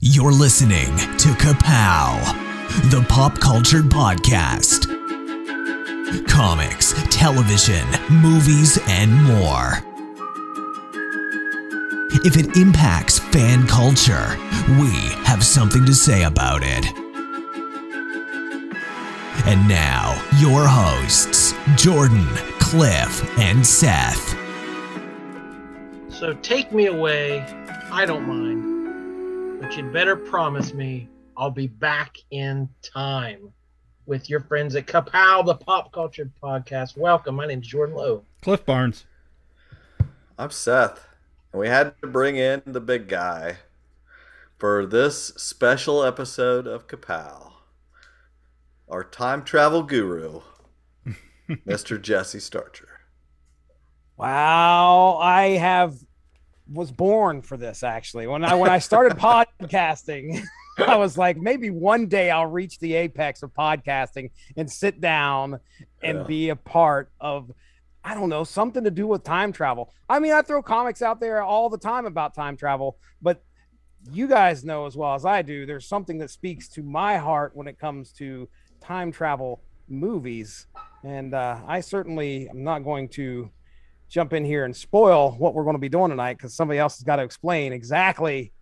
You're listening to Ka-Pow, the pop culture podcast. Comics, television, movies, and more. If it impacts fan culture, we have something to say about it. And now, your hosts, Jordan, Cliff, and Seth. So take me away, I don't mind, but you'd better promise me I'll be back in time with your friends at Ka-Pow, the pop culture podcast. Welcome, my name's Jordan Lowe. Cliff Barnes. I'm Seth, and we had to bring in the big guy for this special episode of Ka-Pow, our time travel guru, Mr. Jesse Starcher. Wow, was born for this actually. When I started podcasting, I was like, maybe one day I'll reach the apex of podcasting and sit down and be a part of, I don't know, something to do with time travel. I mean, I throw comics out there all the time about time travel, but you guys know as well as I do, there's something that speaks to my heart when it comes to time travel movies. And I certainly am not going to jump in here and spoil what we're going to be doing tonight, because somebody else has got to explain exactly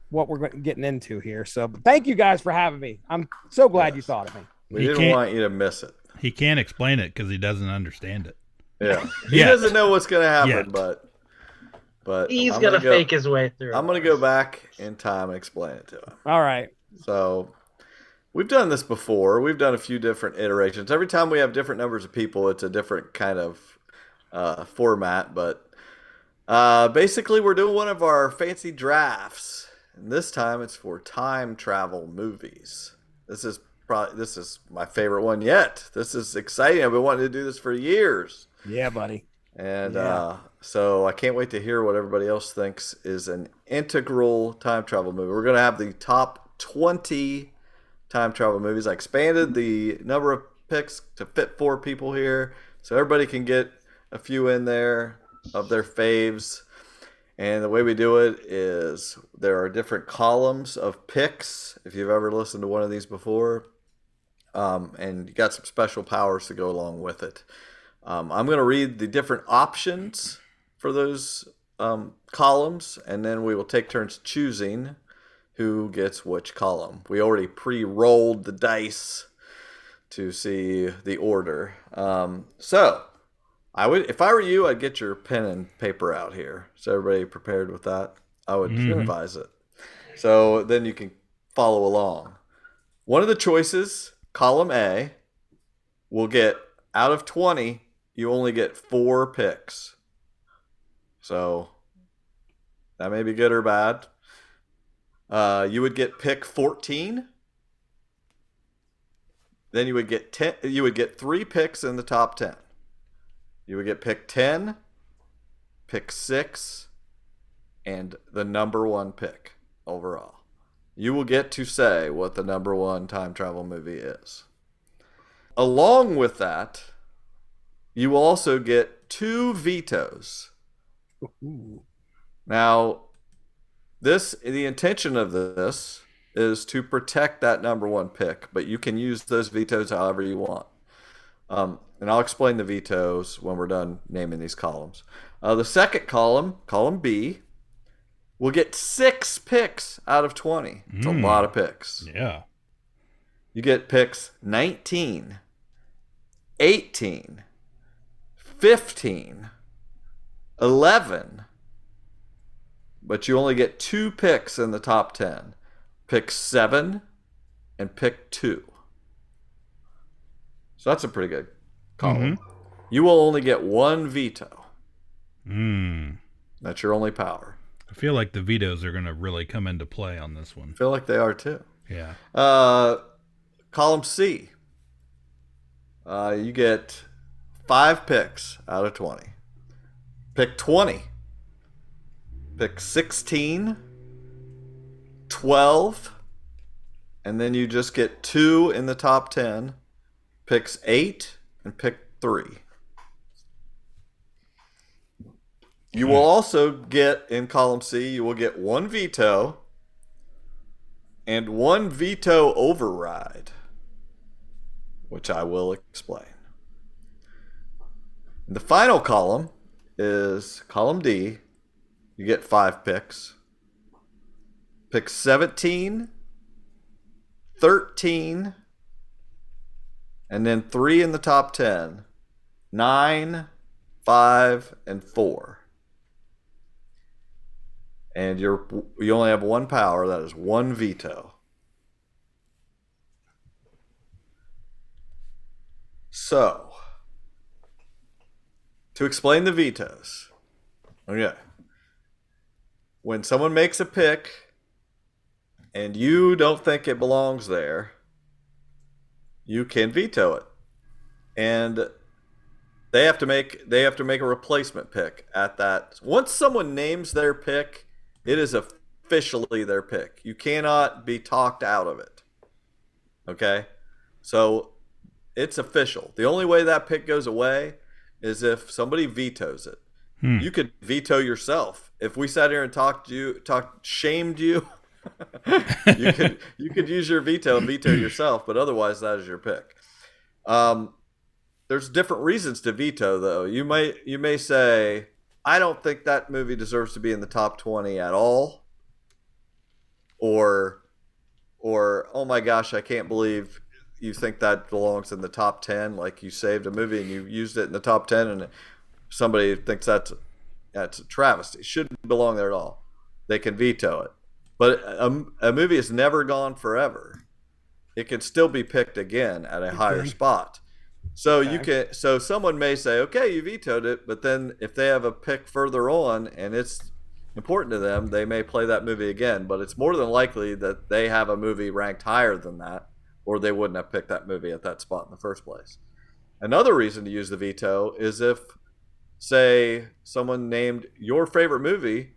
what we're getting into here. So thank you guys for having me. I'm so glad you thought of me. We didn't want you to miss it. He can't explain it because he doesn't understand it. Yeah. He doesn't know what's going to happen, but he's going to fake his way through. I'm going to go back in time and explain it to him. All right. So we've done this before. We've done a few different iterations. Every time we have different numbers of people, it's a different kind of format, but basically we're doing one of our fancy drafts, and this time it's for time travel movies. This is my favorite one yet. This is exciting. I've been wanting to do this for years. Yeah, buddy. And so I can't wait to hear what everybody else thinks is an integral time travel movie. We're going to have the top 20 time travel movies. I expanded the number of picks to fit 4 people here, so everybody can get a few in there of their faves. And the way we do it is there are different columns of picks, if you've ever listened to one of these before, and you got some special powers to go along with it. I'm going to read the different options for those columns, and then we will take turns choosing who gets which column. We already pre-rolled the dice to see the order. So if I were you, I'd get your pen and paper out here. So everybody prepared with that? I would advise it. So then you can follow along. One of the choices, column A, will get, out of 20, you only get 4 picks. So that may be good or bad. You would get pick 14. Then you would get 10. You would get 3 picks in the top 10. You would get pick 10, pick 6, and the number 1 pick overall. You will get to say what the number 1 time travel movie is. Along with that, you will also get 2 vetoes. Ooh. Now, the intention of this is to protect that number 1 pick, but you can use those vetoes however you want. And I'll explain the vetoes when we're done naming these columns. The second column, column B, will get 6 picks out of 20. It's a lot of picks. Yeah. You get picks 19, 18, 15, 11, but you only get 2 picks in the top 10. Pick 7 and pick 2. So that's a pretty good column. You will only get 1 veto. That's your only power. I feel like the vetoes are going to really come into play on this one. I feel like they are too. Yeah. Column C. You get 5 picks out of 20. Pick 20. Pick 16. 12. And then you just get 2 in the top 10. Picks 8 and pick 3. You will also get, in column C, you will get 1 veto and 1 veto override, which I will explain. The final column is column D. You get 5 picks. Pick 17, 13, and then 3 in the top 10. 9, 5, and 4. And you only have 1 power. That is 1 veto. So, to explain the vetoes. Okay. When someone makes a pick and you don't think it belongs there, you can veto it. And they have to make a replacement pick at that. Once someone names their pick, it is officially their pick. You cannot be talked out of it. Okay? So it's official. The only way that pick goes away is if somebody vetoes it. You could veto yourself. If we sat here and shamed you, you could use your veto and veto yourself, but otherwise that is your pick. There's different reasons to veto, though. You may say, I don't think that movie deserves to be in the top 20 at all. Or oh my gosh, I can't believe you think that belongs in the top 10. Like you saved a movie and you used it in the top 10 and somebody thinks that's a travesty. It shouldn't belong there at all. They can veto it. But a movie is never gone forever. It can still be picked again at a higher spot. So so someone may say, okay, you vetoed it, but then if they have a pick further on and it's important to them, they may play that movie again. But it's more than likely that they have a movie ranked higher than that, or they wouldn't have picked that movie at that spot in the first place. Another reason to use the veto is if, say, someone named your favorite movie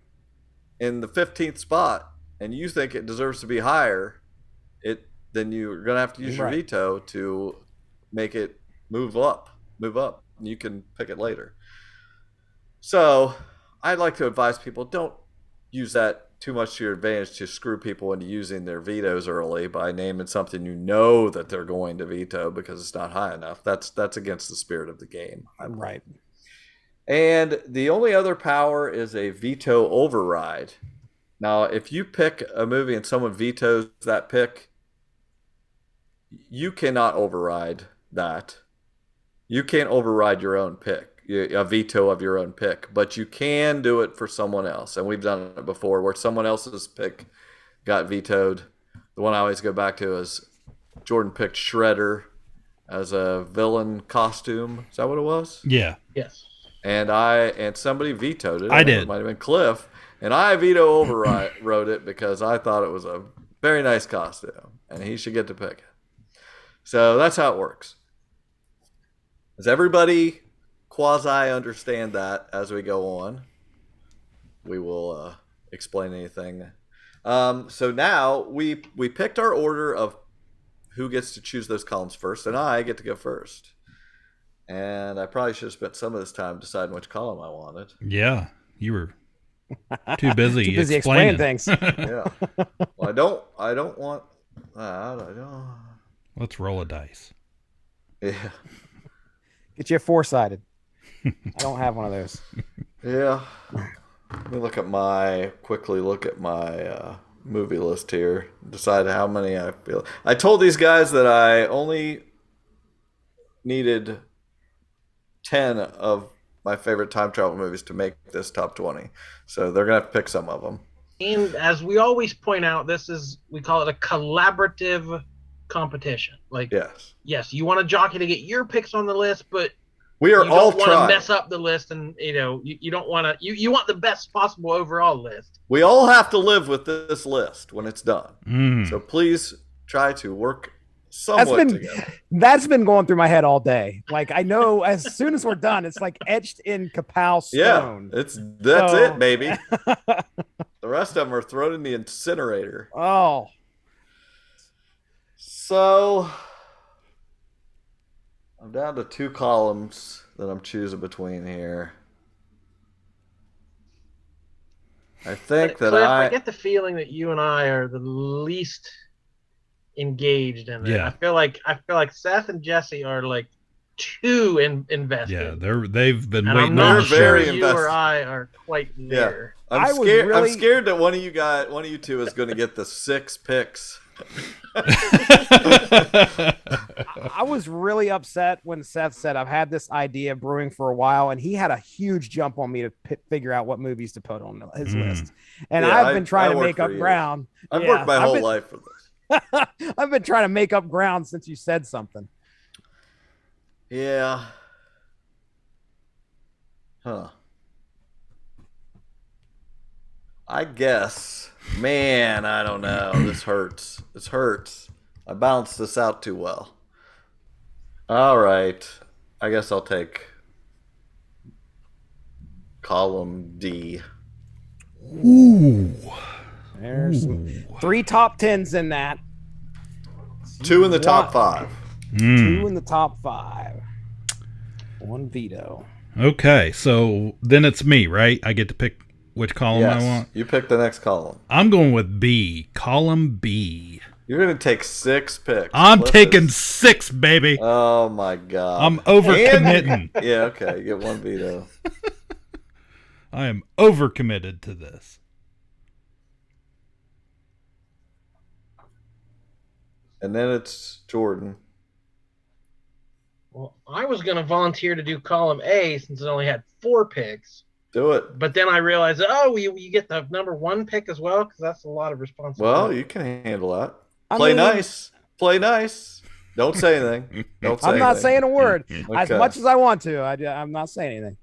in the 15th spot and you think it deserves to be higher, then you're going to have to use your veto to make it move up. You can pick it later. So I'd like to advise people, don't use that too much to your advantage to screw people into using their vetoes early by naming something you know that they're going to veto because it's not high enough. That's against the spirit of the game. Right. And the only other power is a veto override. Now, if you pick a movie and someone vetoes that pick, you cannot override that. You can't override your own pick, a veto of your own pick, but you can do it for someone else. And we've done it before where someone else's pick got vetoed. The one I always go back to is Jordan picked Shredder as a villain costume. Is that what it was? Yeah. Yes. And somebody vetoed it. I did. It might have been Cliff. And I veto overrode it because I thought it was a very nice costume. And he should get to pick it. So that's how it works. Does everybody quasi understand that as we go on? We will explain anything. So now we picked our order of who gets to choose those columns first, and I get to go first. And I probably should have spent some of this time deciding which column I wanted. Yeah, you were too busy, explaining things. Yeah. Well, I don't want. I don't. Let's roll a dice. Yeah. Get you a 4-sided. I don't have one of those. Yeah. Let me quickly look at my movie list here. Decide how many I feel. I told these guys that I only needed 10 of my favorite time travel movies to make this top 20. So they're going to have to pick some of them. And as we always point out, we call it a collaborative competition. Like, yes, you want a jockey to get your picks on the list, but we are all trying. You don't want to mess up the list, and you don't want to. You want the best possible overall list. We all have to live with this list when it's done. So please try to work somewhat together. That's been going through my head all day. Like, I know as soon as we're done, it's like etched in Ka-Pow stone. Yeah, that's it, baby. The rest of them are thrown in the incinerator. Oh. So I'm down to 2 columns that I'm choosing between here. I think But that Cliff, I get the feeling that you and I are the least engaged in it. Yeah. I feel like Seth and Jesse are like too invested. Yeah, they've been and waiting I'm not on the They're sure very show. you or invested. I are quite there. I'm I was scared. I'm really- scared that one of you two is going to get the 6 picks. I was really upset when Seth said, I've had this idea brewing for a while, and he had a huge jump on me to figure out what movies to put on his list. And Yeah, I've been trying I to worked make for up years. ground. I've Yeah, worked my whole life for this. I've been trying to make up ground since you said something. Yeah. Huh. I guess. Man, I don't know. This hurts. This hurts. I balanced this out too well. All right. I guess I'll take column D. Ooh. There's 3 top 10s in that. 2 in the top 5. 2 in the top 5. 1 veto. Okay, so then it's me, right? I get to pick which column I Yes. want. You pick the next column. I'm going with B. Column B. You're going to take 6 picks. I'm Cliff taking is- 6, baby. Oh, my God. I'm overcommitting. Yeah, okay. You get 1 veto. I am overcommitted to this. And then it's Jordan. Well, I was going to volunteer to do column A since it only had 4 picks. Do it. But then I realized, you get the number 1 pick as well, because that's a lot of responsibility. Well, you can handle that. I Play mean- nice. Play nice. Don't say anything. Don't say I'm not anything. saying a word. As Okay. much as I want to, I'm not saying anything.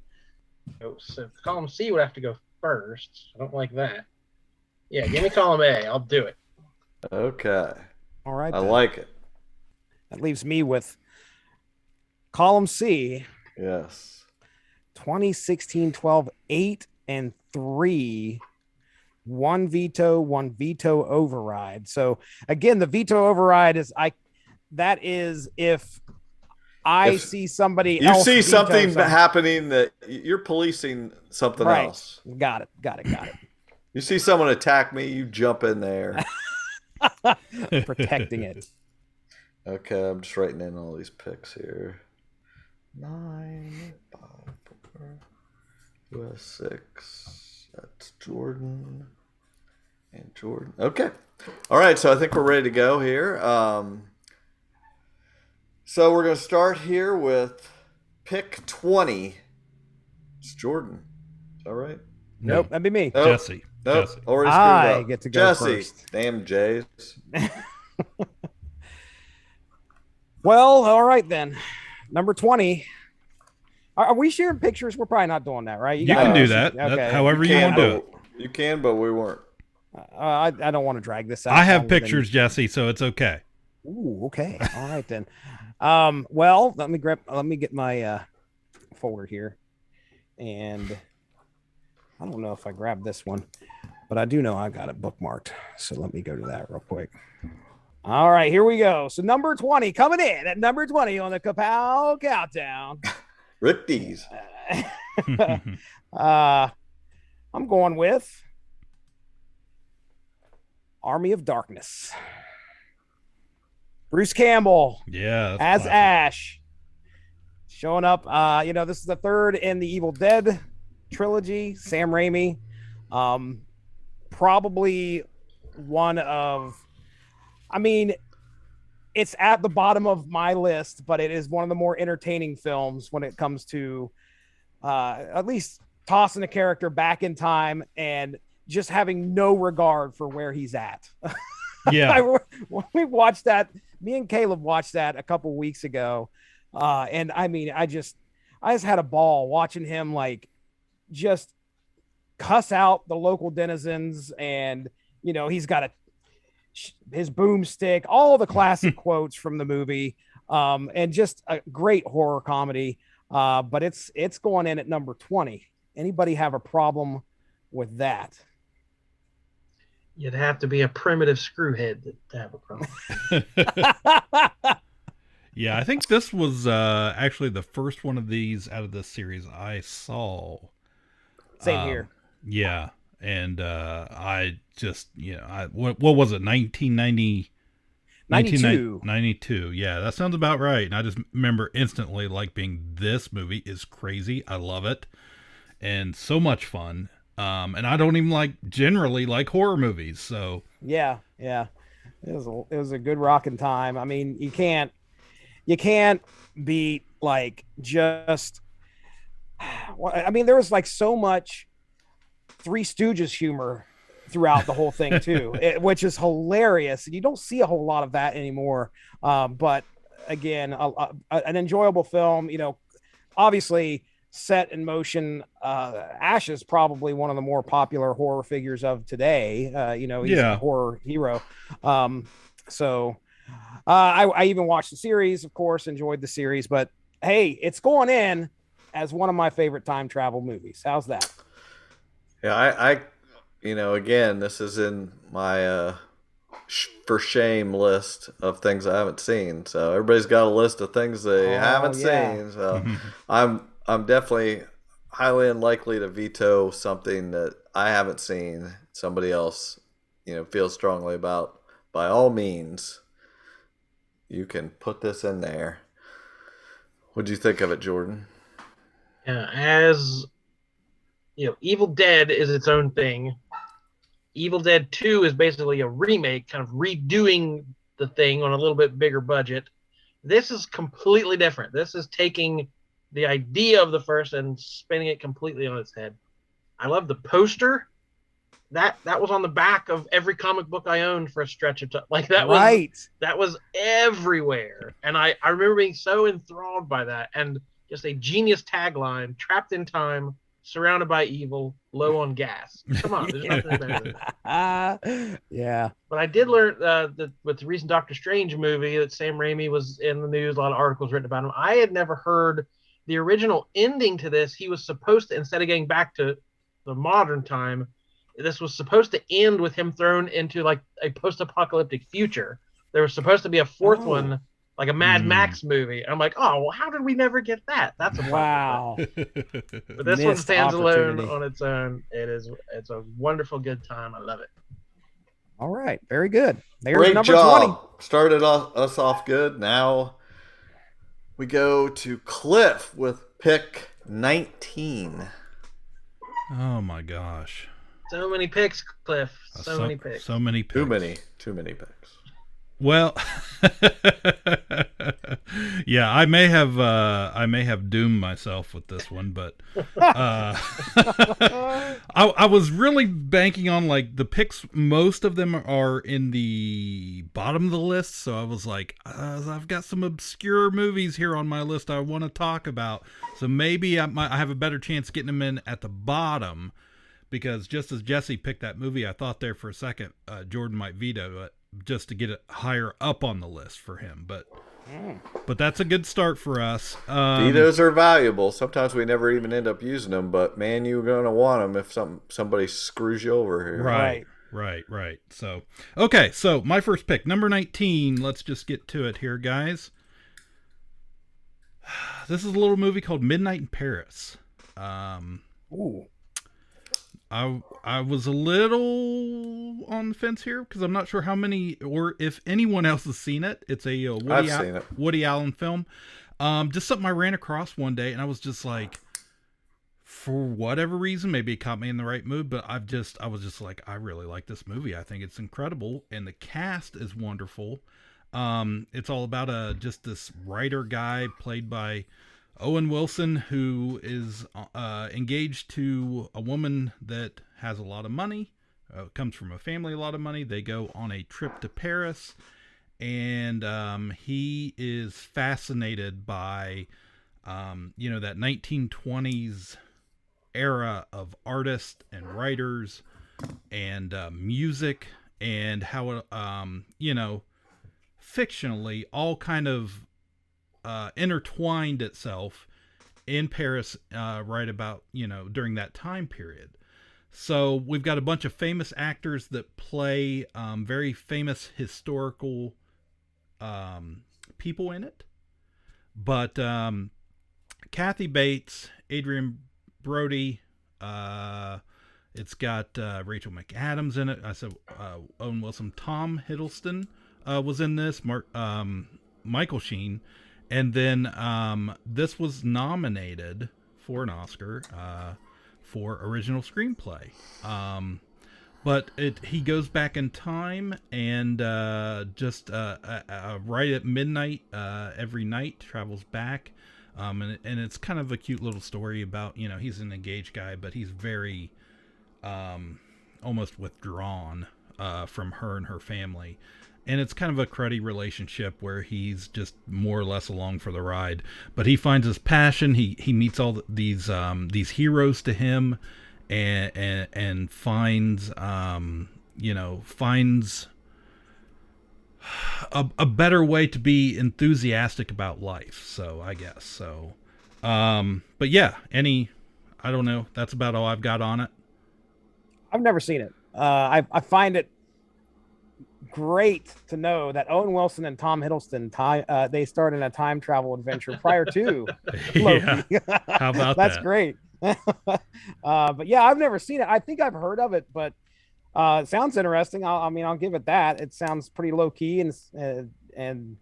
So column C would have to go first. I don't like that. Yeah, give me column A. I'll do it. Okay. All right. I then. like it. That leaves me with column C, Yes. 2016 12, 8 and 3. 1 veto, 1 veto override. So again, the veto override is if I If see somebody You else see veto something happening that you're policing something Right. else. Got it. You see someone attack me, you jump in there. Protecting it. Okay, I'm just writing in all these picks here. 9, 5, 4, 6. That's Jordan and Jordan. Okay. All right, so I think we're ready to go here. So we're going to start here with pick 20. It's Jordan. Is that right? Nope, that'd be me. Nope. Jesse. Nope. Jesse. Already screwed I up. get to go Jesse. first. Damn Jays. Well, all right then. Number 20. Are we sharing pictures? We're probably not doing that, right? You got can to do see- that. Okay. However you want to do it. You can, but we weren't. I don't want to drag this out. I have longer than- pictures, Jesse, so it's okay. Ooh, okay. All right then. Well, let me get my folder here. And I don't know if I grabbed this one, but I do know I got it bookmarked. So let me go to that real quick. All right, here we go. So number 20 coming in at number 20 on the Ka-Pow countdown. Rick Dees. I'm going with Army of Darkness. Bruce Campbell Yeah. as classic. Ash showing up. This is the 3rd in the Evil Dead trilogy. Sam Raimi, probably one of. I mean, it's at the bottom of my list, but it is one of the more entertaining films when it comes to at least tossing a character back in time and just having no regard for where he's at. Yeah. We watched that. Me and Caleb watched that a couple weeks ago. And I mean, I just had a ball watching him just cuss out the local denizens. And, he's got his boomstick, all the classic quotes from the movie, and just a great horror comedy. But it's going in at number 20. Anybody have a problem with that? You'd have to be a primitive screwhead to have a problem. Yeah, I think this was actually the first one of these out of this series I saw. Same here. Yeah. And I just, what was it, 1990? 92. 1992. Yeah, that sounds about right. And I just remember instantly like being, this movie is crazy. I love it. And so much fun. And I don't even generally like horror movies. So Yeah, yeah. It was a good rocking time. I mean, you can't beat like just I mean, there was like so much Three Stooges humor throughout the whole thing too, which is hilarious. And you don't see a whole lot of that anymore. But again, an enjoyable film. Obviously set in motion. Ash is probably one of the more popular horror figures of today. He's a horror hero. So I even watched the series, of course, enjoyed the series. But hey, it's going in as one of my favorite time travel movies. How's that? Yeah, I again, this is in my for shame list of things I haven't seen. So everybody's got a list of things they haven't seen. So I'm definitely highly unlikely to veto something that I haven't seen. Somebody else, feels strongly about. By all means, you can put this in there. What'd you think of it, Jordan? Yeah, as Evil Dead is its own thing. Evil Dead 2 is basically a remake, kind of redoing the thing on a little bit bigger budget. This is completely different. This is taking the idea of the first and spinning it completely on its head. I love the poster. That was on the back of every comic book I owned for a stretch of time. Like that was everywhere. And I remember being so enthralled by that, and just a genius tagline: trapped in time, surrounded by evil, low on gas. Come on, there's nothing better than that. Yeah. But I did learn that with the recent Doctor Strange movie that Sam Raimi was in the news, a lot of articles written about him. I had never heard the original ending to this. He was supposed to, instead of getting back to the modern time, this was supposed to end with him thrown into like a post-apocalyptic future. There was supposed to be a fourth one, like a Mad Max movie. I'm like, oh, well, how did we never get that? That's a wow. But this one stands alone on its own. It's a wonderful good time. I love it. All right, very good. There's Great number job. 20. Started us off good. Now we go to Cliff with pick 19. oh my gosh. So many picks, Cliff. So many picks. So many picks. Too many picks. Well, yeah, I may have doomed myself with this one, but I was really banking on like the picks. Most of them are in the bottom of the list, so I was like, I've got some obscure movies here on my list I want to talk about, so maybe I have a better chance getting them in at the bottom. Because just as Jesse picked that movie, I thought there for a second Jordan might veto it just to get it higher up on the list for him. But that's a good start for us. Vetoes are valuable. Sometimes we never even end up using them, but man, you're gonna want them if somebody screws you over here. Right. So okay, so my first pick, number 19. Let's just get to it here, guys. This is a little movie called Midnight in Paris. Ooh. I was a little on the fence here because I'm not sure how many or if anyone else has seen it. It's a Woody Allen film. Just something I ran across one day, and I was just like, for whatever reason, maybe it caught me in the right mood, but I was just like, I really like this movie. I think it's incredible, and the cast is wonderful. It's all about just this writer guy played by Owen Wilson, who is engaged to a woman that has a lot of money, comes from a family, a lot of money. They go on a trip to Paris, and he is fascinated by, that 1920s era of artists and writers and music, and how, fictionally all kind of intertwined itself in Paris right about, during that time period. So we've got a bunch of famous actors that play very famous historical people in it. But Kathy Bates, Adrian Brody, It's got Rachel McAdams in it. I said Owen Wilson. Tom Hiddleston was in this. Michael Sheen. And then this was nominated for an Oscar for original screenplay. But he goes back in time and just right at midnight every night travels back. And it's kind of a cute little story about, he's an engaged guy, but he's very almost withdrawn from her and her family. And it's kind of a cruddy relationship where he's just more or less along for the ride. But he finds his passion. He meets all these heroes to him, and finds finds a better way to be enthusiastic about life. So I guess so. But yeah, I don't know. That's about all I've got on it. I've never seen it. I find it great to know that Owen Wilson and Tom Hiddleston they started a time travel adventure prior to Loki. Yeah. How about That's that? great. But yeah, I've never seen it. I think I've heard of it, but it sounds interesting. I'll give it that. It sounds pretty low key and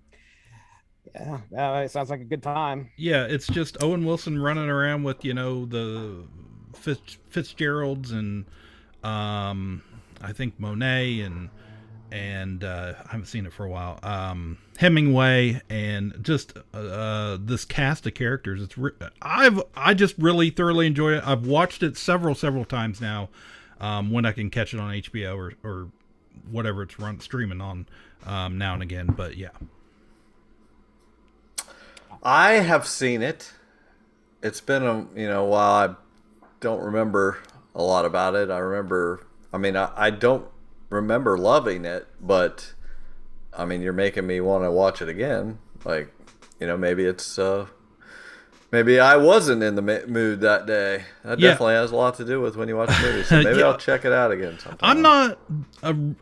yeah, it sounds like a good time. Yeah, it's just Owen Wilson running around with the Fitzgeralds and I think Monet and I haven't seen it for a while. Hemingway and just this cast of characters. I just really thoroughly enjoy it. I've watched it several times now. When I can catch it on HBO or whatever it's streaming on now and again. But yeah, I have seen it. It's been a while. I don't remember a lot about it. I don't remember loving it, but you're making me want to watch it again. Maybe it's maybe I wasn't in the mood that day. That definitely has a lot to do with when you watch movies. So maybe I'll check it out again sometime.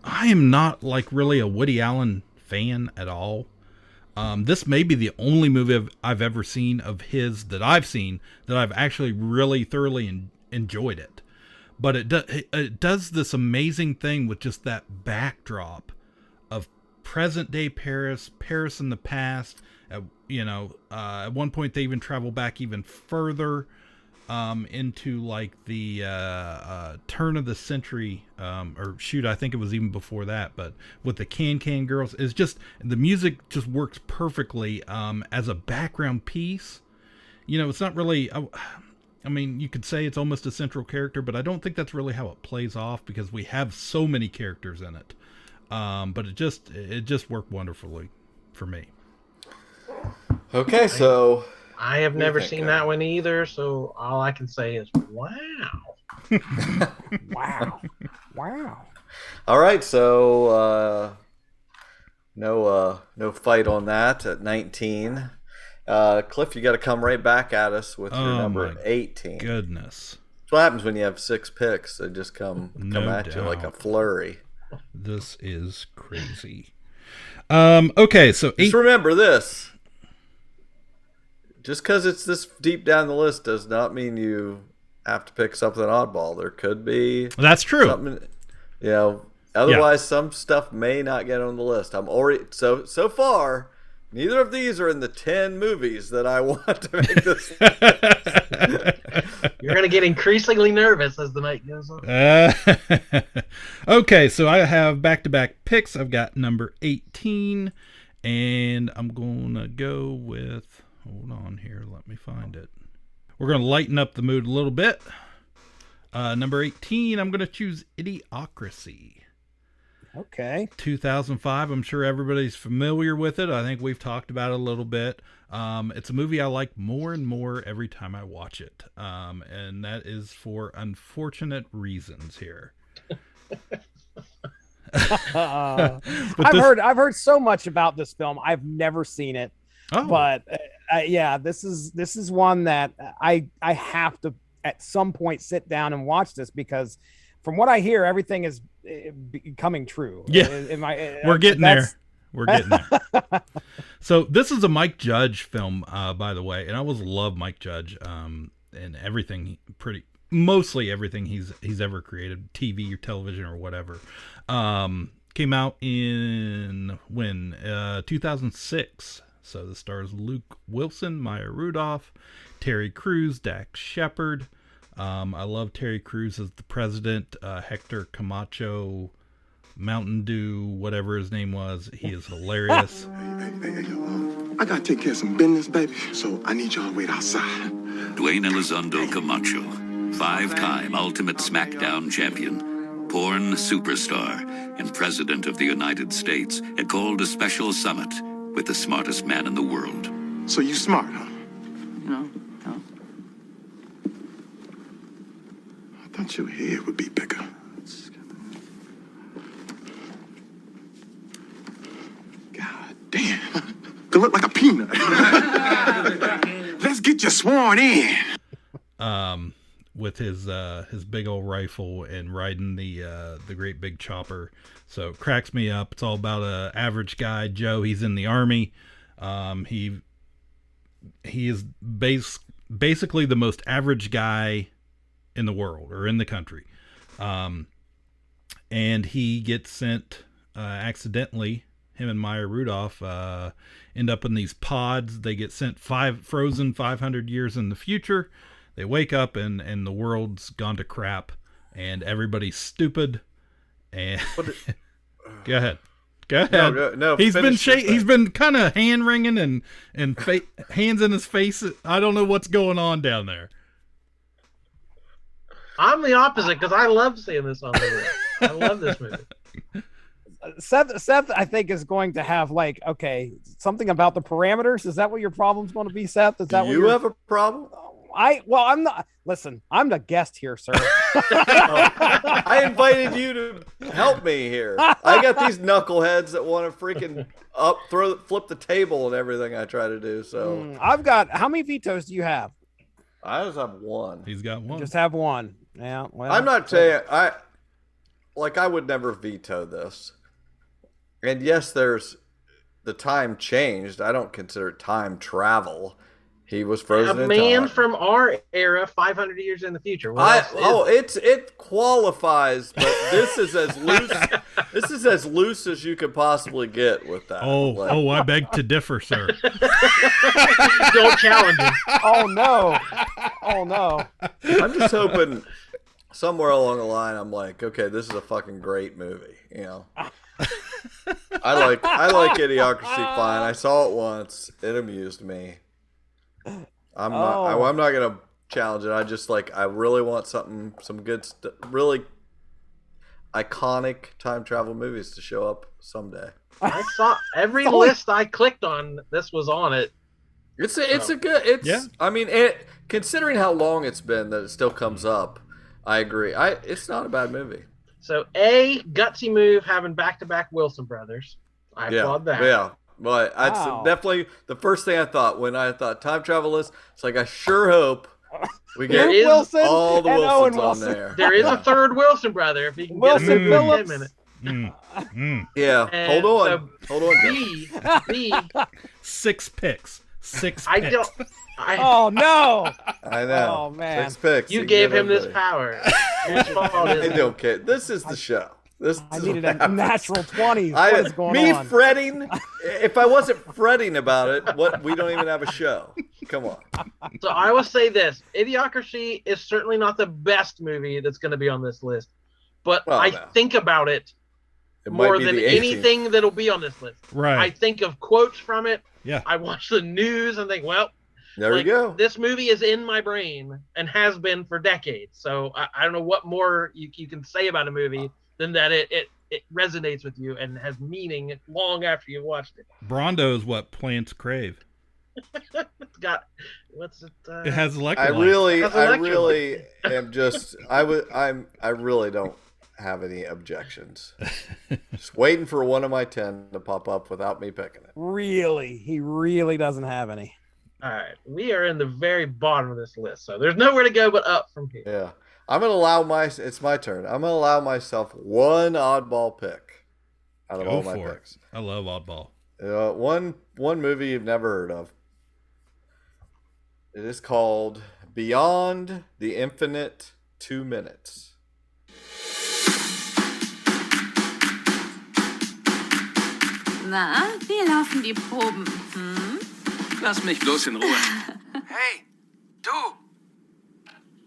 I am not really a Woody Allen fan at all. This may be the only movie I've ever seen of his that I've actually really thoroughly enjoyed it. But it does this amazing thing with just that backdrop of present day Paris in the past. At one point they even travel back even further into the turn of the century, I think it was even before that. But with the Can Girls, it's just the music just works perfectly as a background piece. It's not really. You could say it's almost a central character, but I don't think that's really how it plays off because we have so many characters in it. But it just worked wonderfully for me. Okay, so I have never seen that one either, so all I can say is wow. Wow. All right, so no fight on that at 19. Cliff, you got to come right back at us with your number 18. Goodness. That's what happens when you have 6 picks. They just come at you like a flurry. This is crazy. Okay, so just remember this. Just because it's this deep down the list does not mean you have to pick something oddball. There could be. That's true. Otherwise, some stuff may not get on the list. I'm already so far. Neither of these are in the 10 movies that I want to make this. You're going to get increasingly nervous as the night goes on. Okay, so I have back-to-back picks. I've got number 18, and I'm going to go with... Hold on here. Let me find it. We're going to lighten up the mood a little bit. Number 18, I'm going to choose Idiocracy. Okay. 2005. I'm sure everybody's familiar with it. I think we've talked about it a little bit. It's a movie I like more and more every time I watch it. And that is for unfortunate reasons here. I've heard so much about this film. I've never seen it. Oh. But this is one that I have to at some point sit down and watch this because from what I hear, everything is becoming true. Yeah, we're getting there. We're getting there. So this is a Mike Judge film, by the way, and I always love Mike Judge and everything. mostly everything he's ever created, TV or television or whatever. Came out in 2006. So this stars Luke Wilson, Maya Rudolph, Terry Crews, Dax Shepard. I love Terry Crews as the president. Hector Camacho, Mountain Dew, whatever his name was. He is hilarious. Hey, I gotta take care of some business, baby. So I need y'all to wait outside. Dwayne Elizondo Camacho, 5-time Ultimate SmackDown champion, porn superstar, and President of the United States, had called a special summit with the smartest man in the world. So you smart, huh? No. I thought your head would be bigger. God damn. You look like a peanut. Let's get you sworn in. With his big old rifle and riding the great big chopper. So it cracks me up. It's all about a average guy, Joe. He's in the army. He is basically the most average guy in the world or in the country. And he gets sent accidentally. Him and Maya Rudolph end up in these pods. They get sent frozen 500 years in the future. They wake up and the world's gone to crap and everybody's stupid. And go ahead. No, he's been kind of hand wringing and hands in his face. I don't know what's going on down there. I'm the opposite because I love seeing this on the list. I love this movie. Seth, I think, is going to have something about the parameters. Is that what your problem's going to be, Seth? Is that you have a problem? I'm not. Listen, I'm the guest here, sir. I invited you to help me here. I got these knuckleheads that want to freaking flip the table and everything I try to do. So I've got. How many vetoes do you have? I just have one. He's got one. Just have one. Yeah. Well, I'm not saying I would never veto this. And yes, there's the time changed. I don't consider it time travel. He was frozen in time. A man from our era, 500 years in the future. It qualifies, but this is as loose. This is as loose as you could possibly get with that. I beg to differ, sir. Don't challenge him. Oh no. I'm just hoping somewhere along the line, I'm like, okay, this is a fucking great movie. You know, I like Idiocracy fine. I saw it once. It amused me. I'm not gonna challenge it. I really want some good really iconic time travel movies to show up someday. I saw every list I clicked on. This was on it. I mean, considering how long it's been that it still comes up, I agree. It's not a bad movie. So gutsy move having back-to-back Wilson brothers. I applaud that. Yeah. But that's definitely the first thing I thought when I thought time travel list. It's like I sure hope we get all the Wilsons on there. There is a third Wilson brother if he can get a Phillips. minute. Yeah, And hold on. B. 6 picks. 6 picks. Oh no! I know. Oh man! 6 picks. You gave him this power. I don't care. This is the show. I needed a natural 20. What is going on? Fretting. If I wasn't fretting about it, we don't even have a show. Come on. So I will say this: Idiocracy is certainly not the best movie that's going to be on this list, but think about it more than anything that'll be on this list. Right. I think of quotes from it. Yeah. I watch the news and think, well, there you go. This movie is in my brain and has been for decades. So I don't know what more you can say about a movie than that it resonates with you and has meaning long after you've watched it. Brondo is what plants crave. It's got it has electrolytes. I really am just I really don't have any objections. Just waiting for one of my 10 to pop up without me picking it. Really? He really doesn't have any. All right. We are in the very bottom of this list, so there's nowhere to go but up from here. Yeah. I'm going to allow it's my turn. I'm going to allow myself one oddball pick out of all my picks. I love oddball. One movie you've never heard of. It is called Beyond the Infinite 2 minutes. Na, wie laufen die Proben? Lass mich bloß in Ruhe. Hey, du!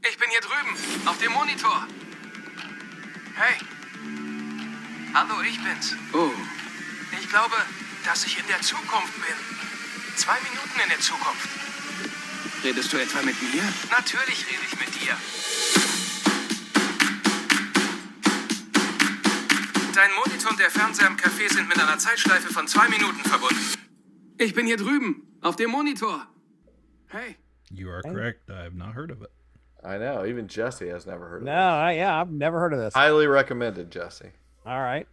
Ich bin hier drüben, auf dem Monitor. Hey. Hallo, ich bin's. Oh. Ich glaube, dass ich in der Zukunft bin. 2 Minuten in der Zukunft. Redest du etwa mit mir? Natürlich rede ich mit dir. Dein Monitor und der Fernseher im Café sind mit einer Zeitschleife von 2 Minuten verbunden. Ich bin hier drüben, auf dem Monitor. Hey. You are correct. I have not heard of it. I know. Even Jesse has never heard of it. No, yeah, I've never heard of this. Highly recommended, Jesse. All right.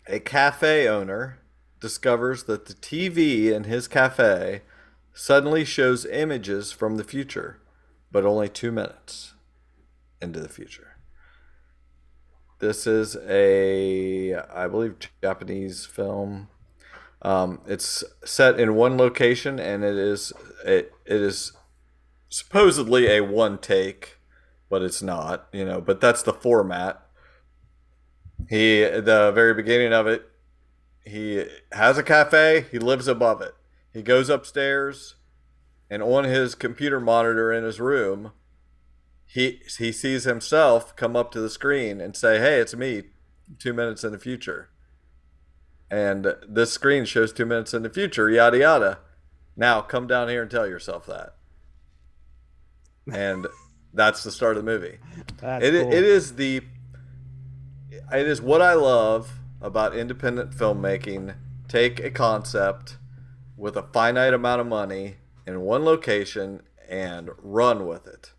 A cafe owner discovers that the TV in his cafe suddenly shows images from the future, but only 2 minutes into the future. This is I believe, Japanese film. It's set in one location, and it is supposedly a one take, but it's not. But that's the format. The very beginning of it, he has a cafe. He lives above it. He goes upstairs, and on his computer monitor in his room, he sees himself come up to the screen and say, "Hey, it's me, 2 minutes in the future." And this screen shows 2 minutes in the future, yada yada. Now come down here and tell yourself that. And that's the start of the movie. Cool. It is what I love about independent filmmaking. Take a concept with a finite amount of money in one location and run with it.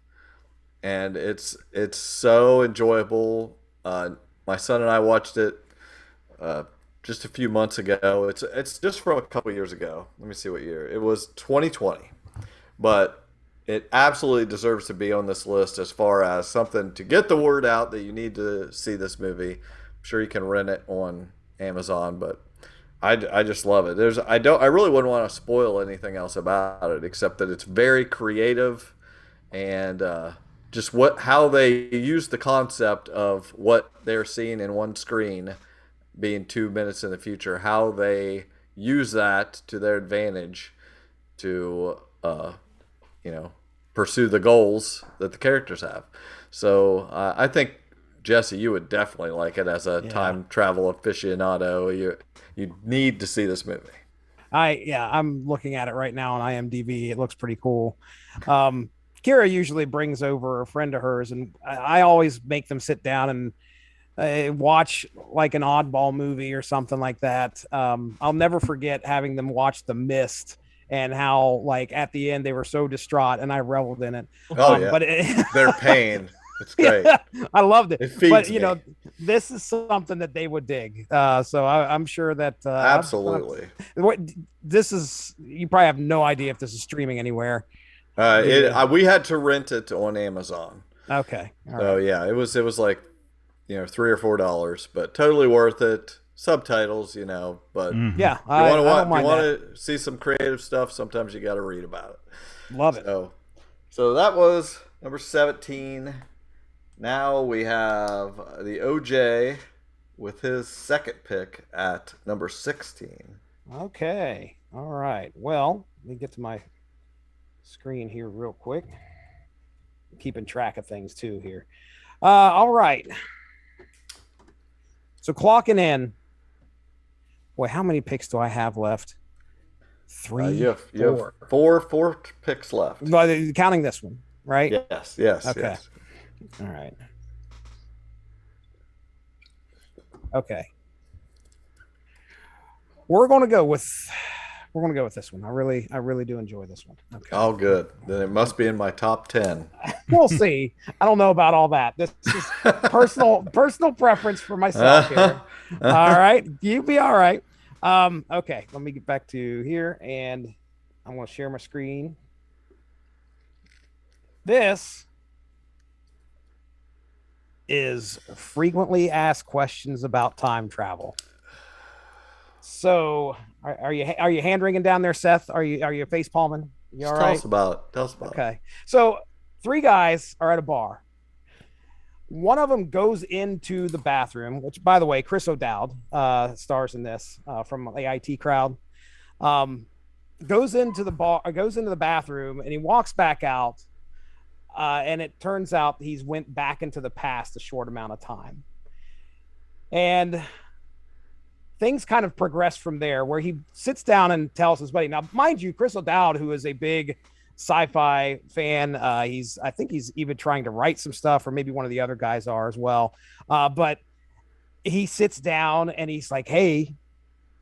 And it's so enjoyable. My son and I watched it just a few months ago. It's just from a couple years ago. Let me see what year. It was 2020. But it absolutely deserves to be on this list as far as something to get the word out that you need to see this movie. I'm sure you can rent it on Amazon, but I just love it. I really wouldn't want to spoil anything else about it except that it's very creative and just how they use the concept of what they're seeing in one screen being 2 minutes in the future, how they use that to their advantage to pursue the goals that the characters have. So I think, Jesse, you would definitely like it as a time travel aficionado. You need to see this movie. I'm looking at it right now on IMDb. It looks pretty cool. Kira usually brings over a friend of hers, and I always make them sit down and watch like an oddball movie or something like that. I'll never forget having them watch The Mist and how, like, at the end they were so distraught, and I reveled in it. But their pain. It's great. Yeah, I loved it. It feeds me. This is something that they would dig. So I'm sure that absolutely. This is, you probably have no idea if this is streaming anywhere. We had to rent it on Amazon. Okay. So yeah, it was like, $3 or $4, but totally worth it. Subtitles, but yeah, if you want to see some creative stuff, sometimes you got to read about it. Love it. So that was number 17. Now we have the OJ with his second pick at number 16. Okay. All right. Well, let me get to my screen here real quick. I'm keeping track of things too here. All right. So clocking in. Boy, how many picks do I have left? 3. You have four picks left. Well, counting this one, right? Yes. Okay. Yes. All right. Okay. We're gonna go with this one. I really do enjoy this one. Okay. Oh, good. Then it must be in my top 10. We'll see. I don't know about all that. This is personal preference for myself here. All right. You be all right. Okay. Let me get back to here, and I'm going to share my screen. This is frequently asked questions about time travel. So, are you hand wringing down there, Seth? Are you face palming? You all right? Tell us about it. Okay. So, 3 guys are at a bar. One of them goes into the bathroom, which, by the way, Chris O'Dowd stars in this from the IT crowd. Goes into the bathroom, and he walks back out. And it turns out he's went back into the past a short amount of time. And things kind of progress from there, where he sits down and tells his buddy. Now, mind you, Chris O'Dowd, who is a big sci-fi fan, I think he's even trying to write some stuff, or maybe one of the other guys are as well. But he sits down and he's like, "Hey,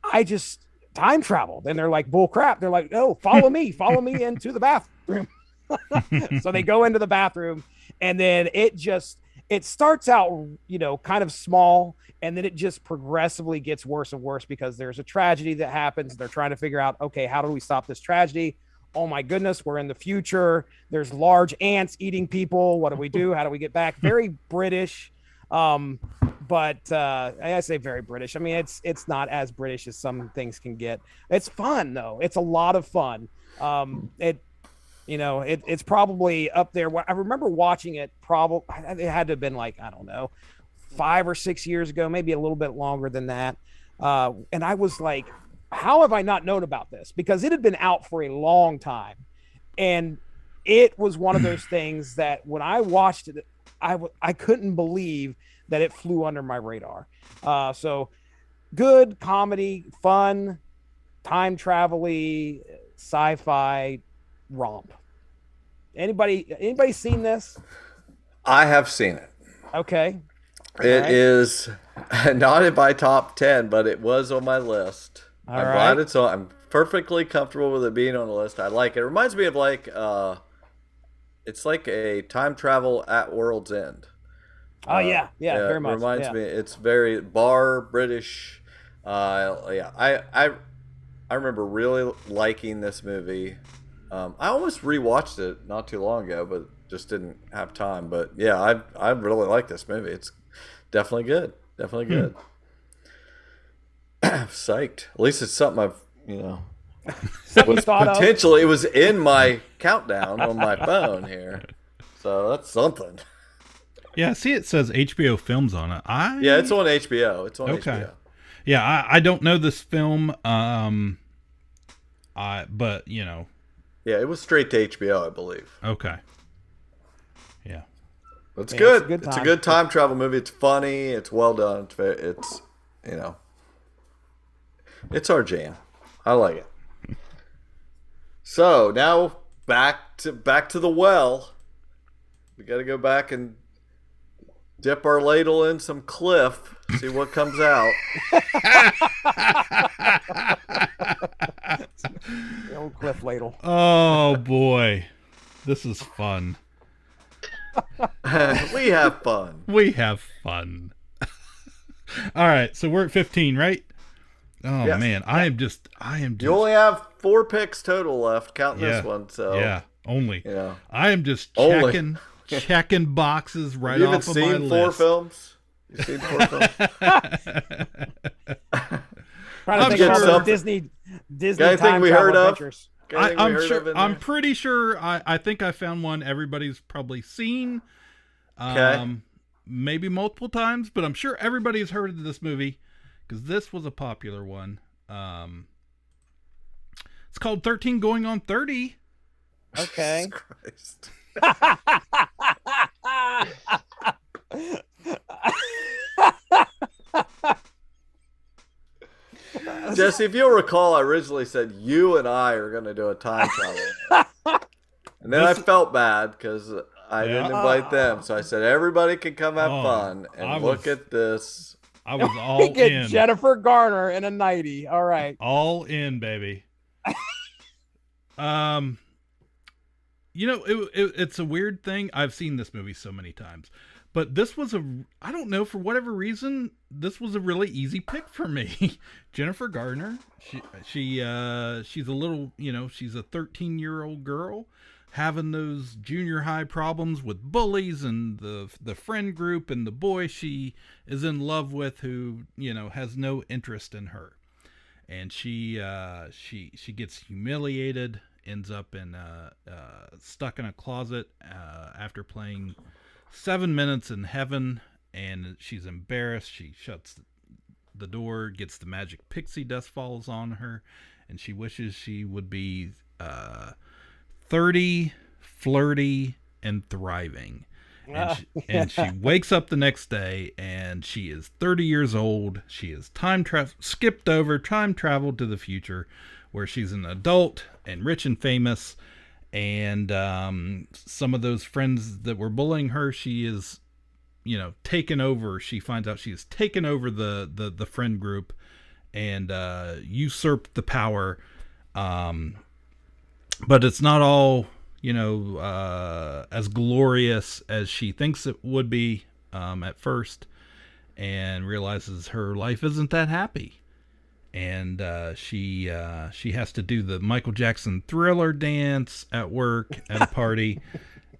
I just time traveled." And they're like, "Bull crap." They're like, "Oh, follow me into the bathroom." So they go into the bathroom, and then it starts out, kind of small, and then it just progressively gets worse and worse because there's a tragedy that happens. They're trying to figure out, okay, how do we stop this tragedy? Oh my goodness, we're in the future. There's large ants eating people. What do we do? How do we get back? Very British. But I say very British. I mean, it's not as British as some things can get. It's fun though. It's a lot of fun. It's probably up there. I remember watching it. It had to have been like, I don't know, 5 or 6 years ago, maybe a little bit longer than that. And I was like, how have I not known about this? Because it had been out for a long time. And it was one of those things that when I watched it, I couldn't believe that it flew under my radar. So good comedy, fun, time travel-y, sci-fi romp. Anybody seen this? I have seen it. Okay. It is not in my top 10, but it was on my list. I'm glad it's on. I'm perfectly comfortable with it being on the list. I like it. It reminds me of it's like a time travel at World's End. Oh yeah, very much. It reminds me. It's very British. I remember really liking this movie. I almost rewatched it not too long ago, but just didn't have time. But yeah, I really like this movie. It's definitely good. Definitely good. Psyched. At least it's something I've was potentially. It was in my countdown on my phone here, so that's something. Yeah, see, it says HBO Films on it. Yeah, it's on HBO. It's on HBO. Yeah, I don't know this film, but Yeah, it was straight to HBO, I believe. Okay. Yeah. It's good. It's a good time travel movie. It's funny. It's well done. It's it's our jam. I like it. So now back to the well. We got to go back and dip our ladle in some Cliff. See what comes out. The old Cliff ladle. Oh boy, this is fun. We have fun. We have fun. All right, so we're at 15, right? Oh yes. Man, I am just. You only have 4 picks total left, counting this one. So only. Yeah. I am just checking boxes right off of my list. You've seen 4 films? You've seen 4 films? Trying to think of Disney time travel adventures. I'm pretty sure. I think I found one everybody's probably seen. Maybe multiple times, but I'm sure everybody's heard of this movie because this was a popular one. It's called 13 Going on 30. Okay. Jesus Christ. Jesse, if you'll recall, I originally said you and I are going to do a time travel. And then I felt bad because I didn't invite them. So I said, everybody can come have fun. And look at this. I was all in. Get Jennifer Garner in a 90. All right. All in, baby. It's a weird thing. I've seen this movie so many times. But this was I don't know, for whatever reason, this was a really easy pick for me. Jennifer Garner, she's a little, she's a 13-year-old girl having those junior high problems with bullies and the friend group and the boy she is in love with who, has no interest in her. And she gets humiliated ends up stuck in a closet after playing 7 minutes in heaven, and she's embarrassed. She shuts the door, gets the magic pixie dust falls on her, and she wishes she would be 30, flirty, and thriving. And she wakes up the next day, and she is 30 years old. She is time traveled to the future, where she's an adult and rich and famous. And some of those friends that were bullying her, she is, taken over. She finds out she has taken over the friend group and usurped the power. But it's not all as glorious as she thinks it would be at first, and realizes her life isn't that happy. And she has to do the Michael Jackson Thriller dance at work at a party,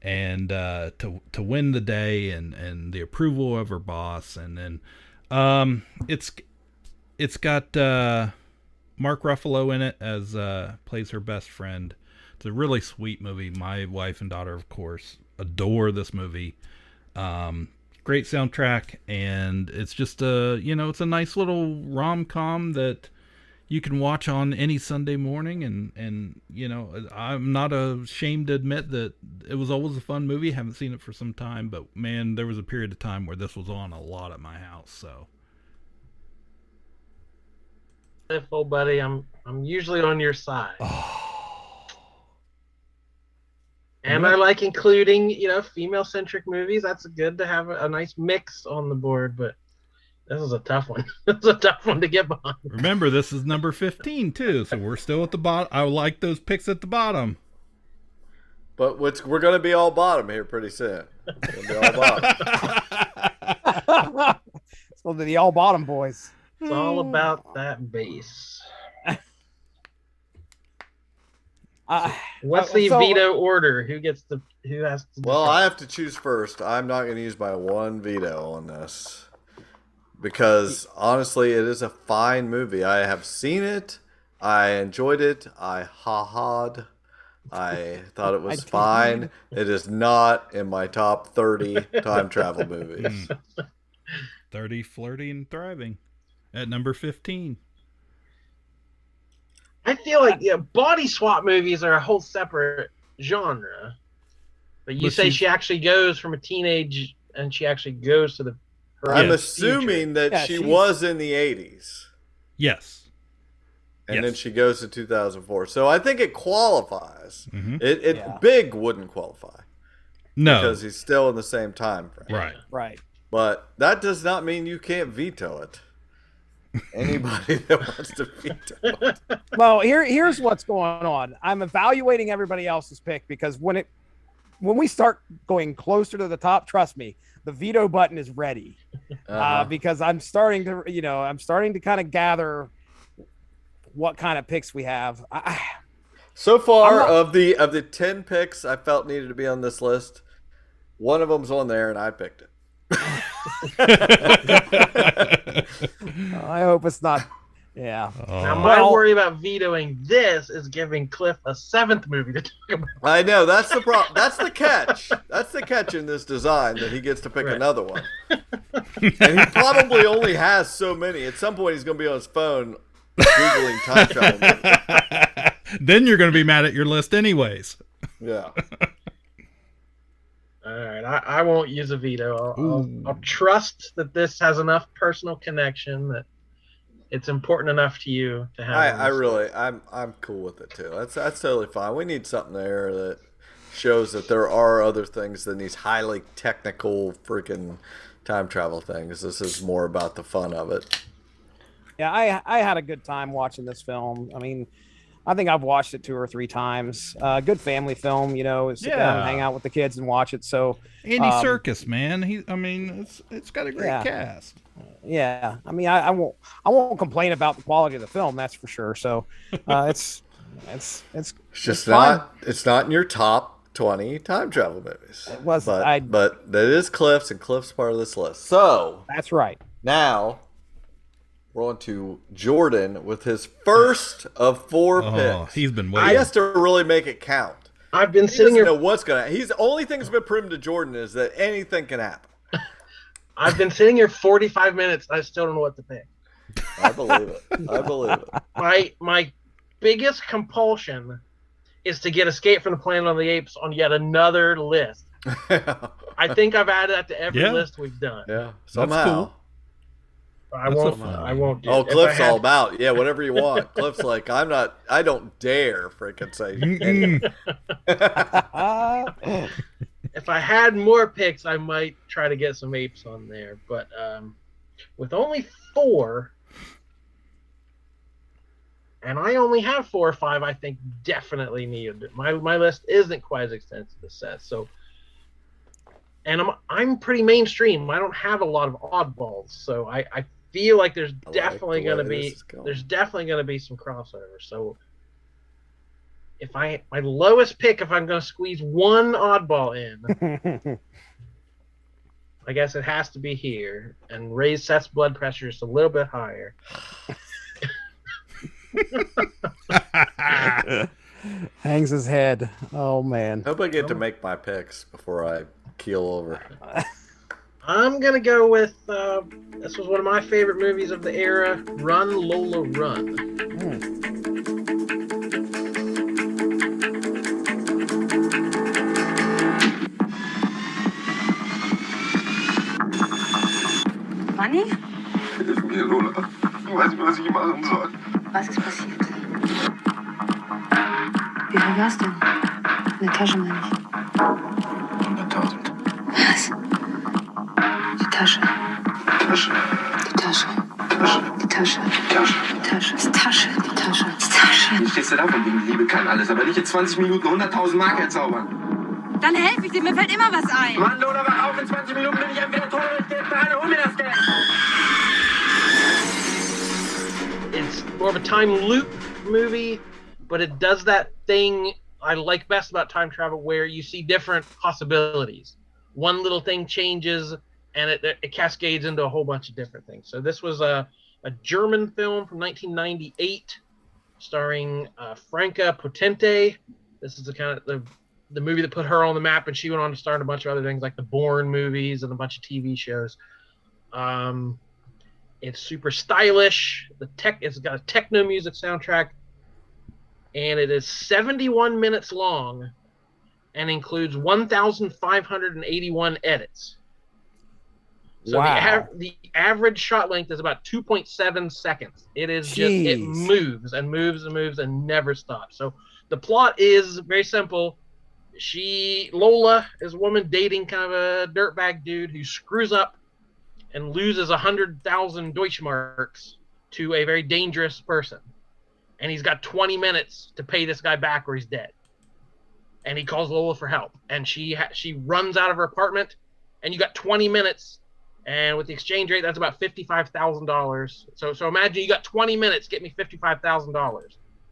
and to win the day and the approval of her boss. And then it's got Mark Ruffalo in it as plays her best friend. It's a really sweet movie. My wife and daughter, of course, adore this movie. Great soundtrack, and it's just it's a nice little rom-com that you can watch on any Sunday morning. And I'm not ashamed to admit that it was always a fun movie. Haven't seen it for some time, but man, there was a period of time where this was on a lot at my house. So, Old buddy, I'm usually on your side. And I like including, female-centric movies. That's good to have a nice mix on the board, but this is a tough one. It's a tough one to get behind. Remember, this is number 15, too, so we're still at the bottom. I like those picks at the bottom. But we're going to be all bottom here pretty soon. We're going to be all bottom. It's going to be the all bottom boys. It's all about that base. What's the veto order? Who has to? Well, I have to choose first. I'm not going to use my one veto on this because honestly, it is a fine movie. I have seen it. I enjoyed it. I ha-ha'd. I thought it was fine. It is not in my top 30 time travel movies. 30, flirty, and thriving at number 15. I feel like body swap movies are a whole separate genre. But you say she actually goes from a teenage and she actually goes to I'm assuming that she was in the 80s. Yes. And then she goes to 2004. So I think it qualifies. Mm-hmm. Big wouldn't qualify. No. Because he's still in the same time frame. Right. But that does not mean you can't veto it. Anybody that wants to veto it. Well, here's what's going on. I'm evaluating everybody else's pick because when we start going closer to the top, trust me, the veto button is ready. Because I'm starting to kind of gather what kind of picks we have. So far, of the 10 picks I felt needed to be on this list, one of them's on there, and I picked it. I hope it's not. Yeah. Now my worry about vetoing this is giving Cliff a 7th movie to talk about. I know, that's the problem. That's the catch. That's the catch in this design, that he gets to pick another one. And he probably only has so many. At some point, he's going to be on his phone Googling time travel movies. Then you're going to be mad at your list anyways. Yeah. All right, I won't use a veto. I'll trust that this has enough personal connection that it's important enough to you to have. I'm cool with it too. That's totally fine. We need something there that shows that there are other things than these highly technical freaking time travel things. This is more about the fun of it. Yeah, I had a good time watching this film. I mean, I think I've watched it 2 or 3 times. Good family film, sit down and hang out with the kids and watch it. So Andy Serkis, man, it's got a great cast. Yeah, I mean, I won't complain about the quality of the film, that's for sure. So it's just not in your top 20 time travel movies. It was, but that is Cliff's, and Cliff's part of this list. So that's right. Now We're on to Jordan with his first of 4 picks. He's been waiting. He has to really make it count. I've been sitting here. Know what's gonna. He's the only thing that's been proven to Jordan is that anything can happen. I've been sitting here 45 minutes. I still don't know what to pick. I believe it. My biggest compulsion is to get Escape from the Planet of the Apes on yet another list. I think I've added that to every list we've done. Yeah, somehow. Cool. I won't do it. Cliff's all about, whatever you want. Cliff's like, I don't dare freaking say anything. If I had more picks, I might try to get some apes on there. But with only 4, and I only have 4 or 5, I think definitely needed it. My list isn't quite as extensive as Seth. So, and I'm pretty mainstream. I don't have a lot of oddballs. So I feel like there's definitely going to be some crossover. So if my lowest pick, if I'm going to squeeze one oddball in, I guess it has to be here and raise Seth's blood pressure just a little bit higher. Hangs his head. Oh man. I hope I get to make my picks before I keel over. I'm going to go with, this was one of my favorite movies of the era, Run, Lola, Run. Manni? Hilf mir, Lola. Ich weiß nicht, was ich machen soll. Was ist passiert? Wie viel war's denn? In der Tasche, meine ich. 100.000. Was? Die Tasche. Tasche. Die Tasche. Tasche. Die Tasche. Tasche. Die Tasche. Die Tasche. Die Tasche. Die Tasche. Wie stehst du da von wegen Liebe kann alles, aber nicht in 20 Minuten 100.000 Mark herzaubern? Dann helfe ich dir, mir fällt immer was ein. Mann, Lola, wach auf, in 20 Minuten bin ich entweder tot oder ich gehe jetzt hol mir das Geld. It's more of a time loop movie, but it does that thing I like best about time travel where you see different possibilities. One little thing changes and it cascades into a whole bunch of different things. So this was a German film from 1998 starring Franca Potente. This is the kind of the movie that put her on the map, and she went on to star in a bunch of other things like the Bourne movies and a bunch of TV shows. It's super stylish. It's got a techno music soundtrack, and it is 71 minutes long and includes 1,581 edits. So wow. the average shot length is about 2.7 seconds. It is just, it moves and moves and moves and never stops. So the plot is very simple. Lola is a woman dating kind of a dirtbag dude who screws up and loses 100,000 Deutschmarks to a very dangerous person. And he's got 20 minutes to pay this guy back or he's dead. And he calls Lola for help. And she runs out of her apartment, and you got 20 minutes. And with the exchange rate, that's about $55,000. So imagine you got 20 minutes, get me $55,000.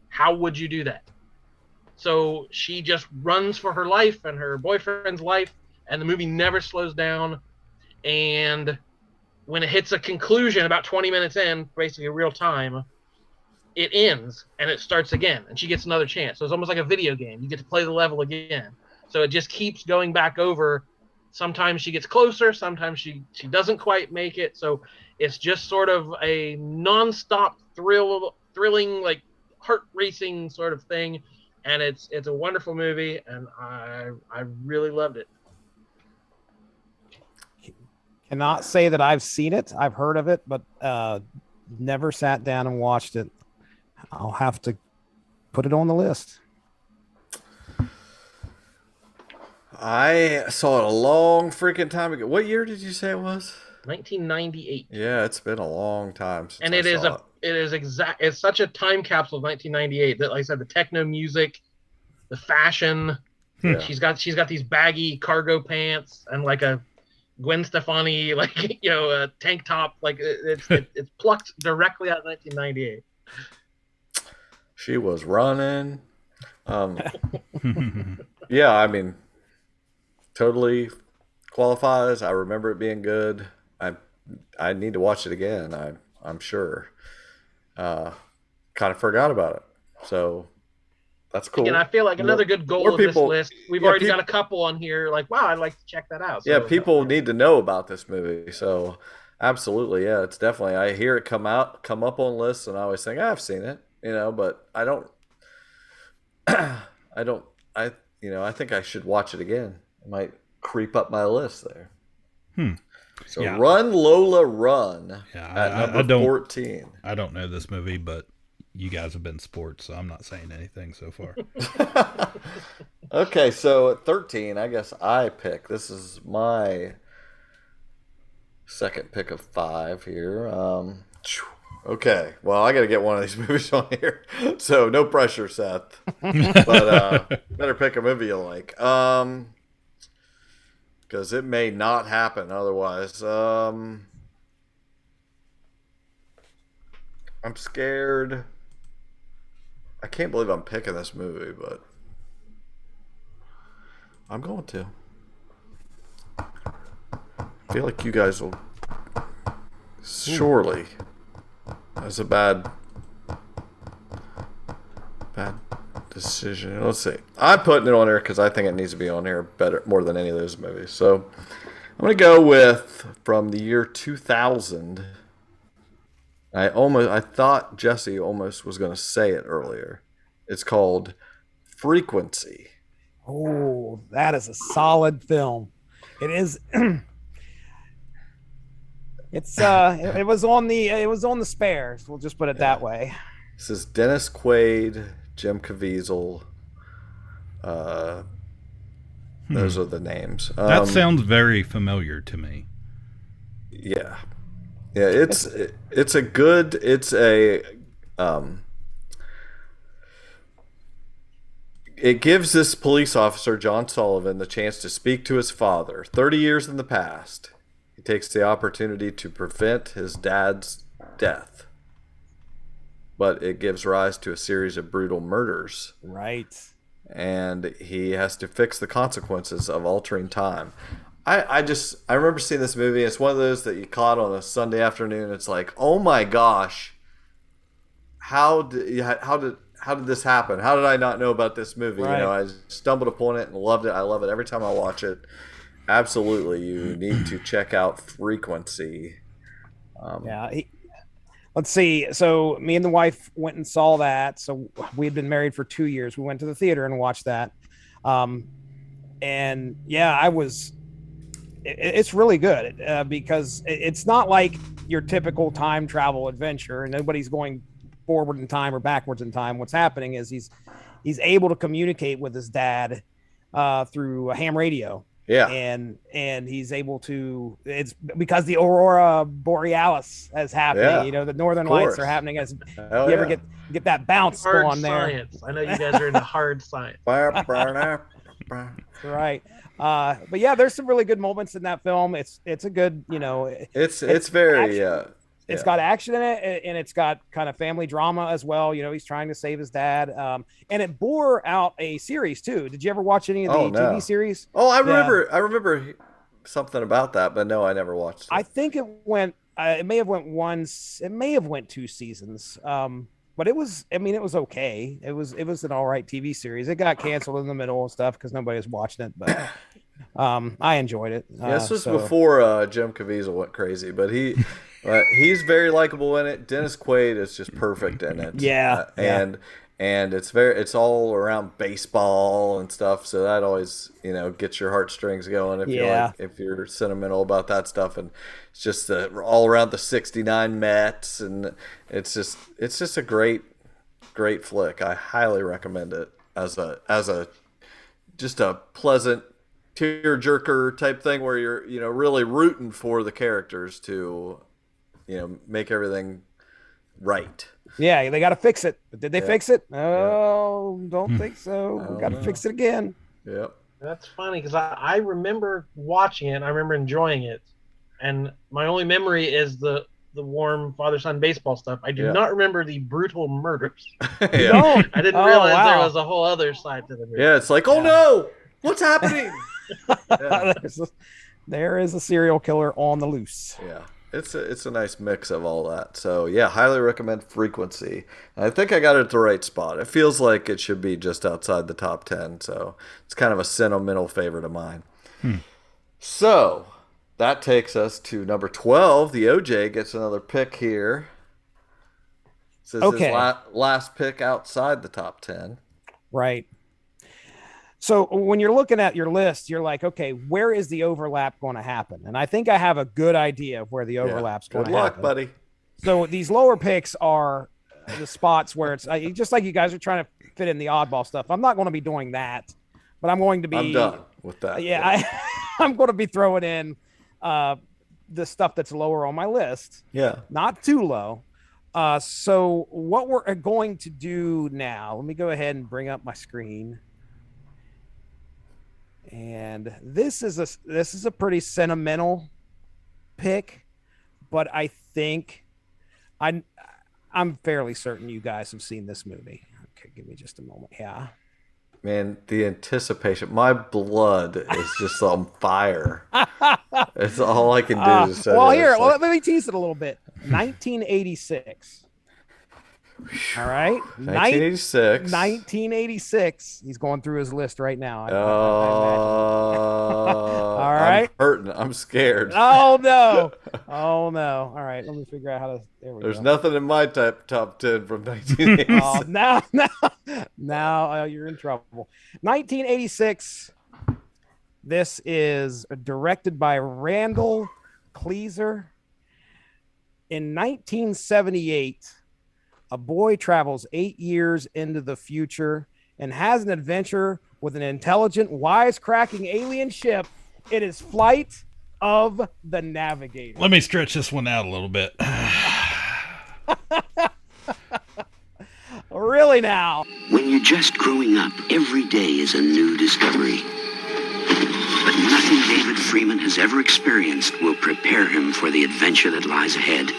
How would you do that? So she just runs for her life and her boyfriend's life, and the movie never slows down. And when it hits a conclusion about 20 minutes in, basically real time, it ends and it starts again, and she gets another chance. So it's almost like a video game. You get to play the level again. So it just keeps going back over. Sometimes she gets closer, sometimes she doesn't quite make it. So it's just sort of a nonstop thrilling, like heart-racing sort of thing. And it's a wonderful movie, and I really loved it. Cannot say that I've seen it. I've heard of it, but never sat down and watched it. I'll have to put it on the list. I saw it a long freaking time ago. What year did you say it was? 1998. Yeah, it's been a long time since and it's such a time capsule of 1998 that, like I said, the techno music, the fashion. Yeah. She's got these baggy cargo pants and like a Gwen Stefani a tank top. Like it's plucked directly out of 1998. She was running. Yeah, I mean, totally qualifies. I remember it being good. I need to watch it again. I'm sure. Kind of forgot about it. So that's cool. And I feel like another good goal of this list. We've already got a couple on here. Like, wow, I'd like to check that out. So, people need to know about this movie. So, absolutely, yeah, it's definitely. I hear it come up on lists, and I always think I've seen it, but I don't. I think I should watch it again. It might creep up my list there. So, Run Lola Run at number 14. I don't know this movie, but you guys have been sports, so I'm not saying anything so far. Okay, so at 13, I guess I pick. This is my second pick of 5 here. Okay, well, I got to get one of these movies on here. So no pressure, Seth. But better pick a movie you like. Because it may not happen otherwise. I'm scared. I can't believe I'm picking this movie, but I'm going to. I feel like you guys will surely. That's a bad decision. Let's see. I'm putting it on here because I think it needs to be on here more than any of those movies. So I'm going to go with from the year 2000. I thought Jesse almost was going to say it earlier. It's called Frequency. Oh, that is a solid film. It is. It was on the spares. We'll just put it that way. This is Dennis Quaid, Jim Caviezel. Those are the names. That sounds very familiar to me. Yeah. Yeah, it gives this police officer, John Sullivan, the chance to speak to his father 30 years in the past. He takes the opportunity to prevent his dad's death, but it gives rise to a series of brutal murders. Right. And he has to fix the consequences of altering time. I remember seeing this movie. It's one of those that you caught on a Sunday afternoon. It's like, oh my gosh, how did this happen? How did I not know about this movie? Right. I stumbled upon it and loved it. I love it every time I watch it. Absolutely, you need to check out Frequency. Let's see. So me and the wife went and saw that. So we had been married for 2 years. We went to the theater and watched that. And yeah, it's really good because it's not like your typical time travel adventure. Nobody's going forward in time or backwards in time. What's happening is he's able to communicate with his dad through a ham radio. Yeah. And he's able to, it's because the Aurora Borealis is happening, the Northern Lights are happening as you ever get that bounce hard going there. Science. I know you guys are into hard science. Right. But yeah, there's some really good moments in that film. It's a good, it's very, It's got action in it, and it's got kind of family drama as well. He's trying to save his dad. And it bore out a series too. Did you ever watch any of the TV series? Oh, I remember something about that, but no, I never watched it. I think it went, it may have went once, it may have went 2 seasons. But it was okay. It was an all right TV series. It got canceled in the middle and stuff because nobody was watching it, but I enjoyed it. This was before Jim Caviezel went crazy, but he's very likable in it. Dennis Quaid is just perfect in it. And it's all around baseball and stuff, so that always gets your heartstrings going if you're sentimental about that stuff. And it's just all around the '69 Mets, and it's just a great flick. I highly recommend it as a just a pleasant tearjerker type thing where you're really rooting for the characters to make everything right. Yeah, they got to fix it. But did they fix it? Oh, don't think so. We got to fix it again. Yep. That's funny because I remember watching it. I remember enjoying it, and my only memory is the warm father-son baseball stuff. I do not remember the brutal murders. I didn't realize there was a whole other side to the movie. Yeah, it's like, oh no, what's happening? There is a serial killer on the loose. Yeah. it's a nice mix of all that. So yeah, highly recommend Frequency. And I think I got it at the right spot. It feels like it should be just outside the top 10. So it's kind of a sentimental favorite of mine. So that takes us to number 12. The OJ gets another pick here. This is his last pick outside the top 10. Right. So when you're looking at your list, you're like, okay, where is the overlap going to happen? And I think I have a good idea of where the overlap's going to happen. Good luck, buddy. So these lower picks are the spots where it's just like you guys are trying to fit in the oddball stuff. I'm not going to be doing that, but I'm going to be. I'm done with that. Yeah, I'm going to be throwing in the stuff that's lower on my list. Yeah. Not too low. So what we're going to do now, let me go ahead and bring up my screen. And this is a pretty sentimental pick, but I think I'm fairly certain you guys have seen this movie. Okay, give me just a moment. Yeah. Man, the anticipation, my blood is just on fire. It's all I can do. Let me tease it a little bit. 1986. All right. 1986. 1986. He's going through his list right now. All right. I'm hurting. I'm scared. Oh, no. All right. Let me figure out how to. There's nothing in my top 10 from 1986. Now you're in trouble. 1986. This is directed by Randall Kleiser. In 1978, a boy travels 8 years into the future and has an adventure with an intelligent, wisecracking alien ship. It is Flight of the Navigator. Let me stretch this one out a little bit. Really now? When you're just growing up, every day is a new discovery. But nothing David Freeman has ever experienced will prepare him for the adventure that lies ahead.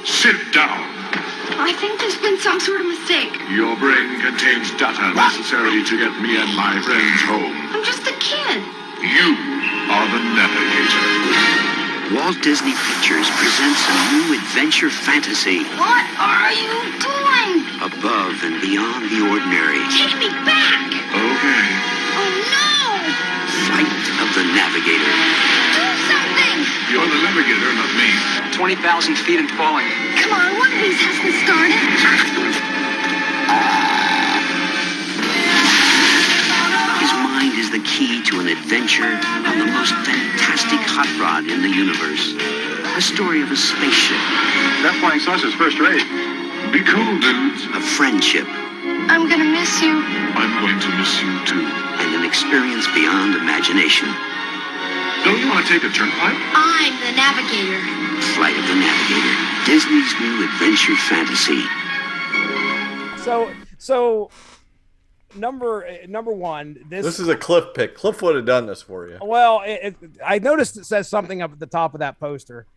Sit down. I think there's been some sort of mistake. Your brain contains data necessary to get me and my friends home. I'm just a kid. You are the navigator. Walt Disney Pictures presents a new adventure fantasy. What are you doing? Above and beyond the ordinary. Take me back. Okay. Oh, no. Flight of the Navigator. Do something. You're the navigator, not me. 20,000 feet and falling. Come on, one of these hasn't started. His mind is the key to an adventure on the most fantastic hot rod in the universe. A story of a spaceship. That flying saucer's first rate. Be cool, dudes. A friendship. I'm gonna miss you. I'm going to miss you, too. And an experience beyond imagination. Don't you want to take a turnpike? I'm the navigator. Flight of the Navigator. Disney's new adventure fantasy. So number one. This is a Cliff pick. Cliff would have done this for you. Well, I noticed it says something up at the top of that poster.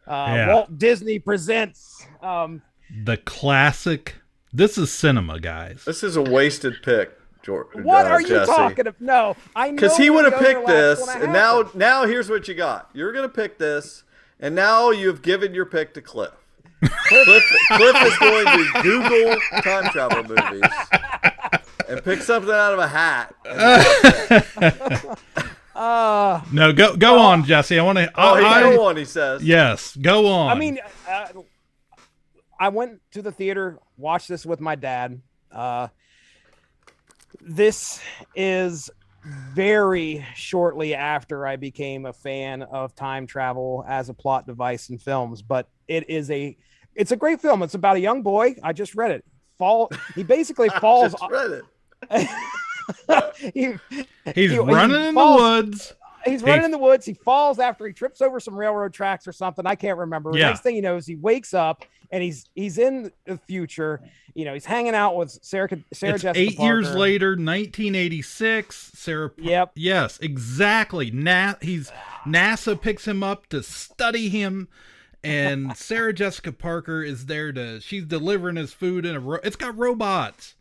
Walt Disney presents the classic. This is cinema, guys. This is a wasted pick, George. What are you Jesse. talking about? No, I know. Because he would have picked this, and now here's what you got. You're gonna pick this, and now you've given your pick to Cliff. Cliff is going to Google time travel movies and pick something out of a hat. No, go on, Jesse. I want to. Go on. He says. Yes, go on. I mean, I went to the theater, watched this with my dad. This is very shortly after I became a fan of time travel as a plot device in films, but it's a great film. It's about a young boy. I just read it. He basically falls. I just read it. He's running in the woods. He's running in the woods. He falls after he trips over some railroad tracks or something. I can't remember. Yeah. Next thing he knows, he wakes up and he's in the future. You know, he's hanging out with Sarah Jessica 8 Parker. years later, 1986. Sarah. Yep. Yes, exactly. NASA picks him up to study him, and Sarah Jessica Parker is there she's delivering his food it's got robots.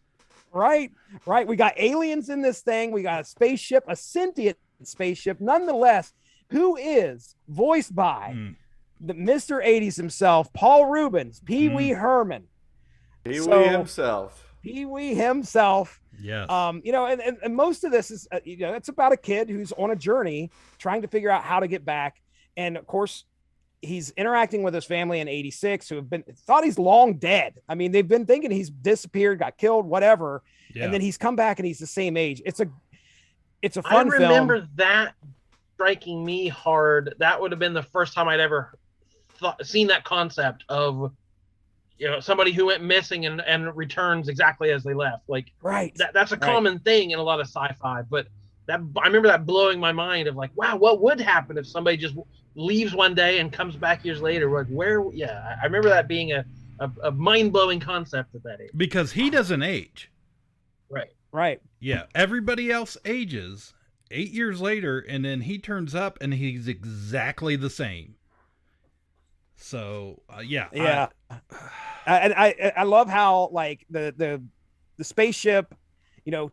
Right. We got aliens in this thing. We got a spaceship, a sentient spaceship. Nonetheless, who is voiced by the Mr. 80s himself, Paul Rubens, Pee Wee Herman. Pee Wee himself. Pee Wee himself. Yes. And most of this is, it's about a kid who's on a journey trying to figure out how to get back. And of course, he's interacting with his family in 86 who thought he's long dead. I mean, they've been thinking he's disappeared, got killed, whatever. Yeah. And then he's come back and he's the same age. It's a fun film. I remember that striking me hard. That would have been the first time I'd ever seen that concept of, somebody who went missing and returns exactly as they left. Like, right. That's a common thing in a lot of sci-fi, but I remember that blowing my mind of like, wow, what would happen if somebody just leaves one day and comes back years later? Like, I remember that being a mind-blowing concept at that age. Because he doesn't age. Right. Yeah. Everybody else ages 8 years later, and then he turns up and he's exactly the same. So, yeah. I love how like the spaceship,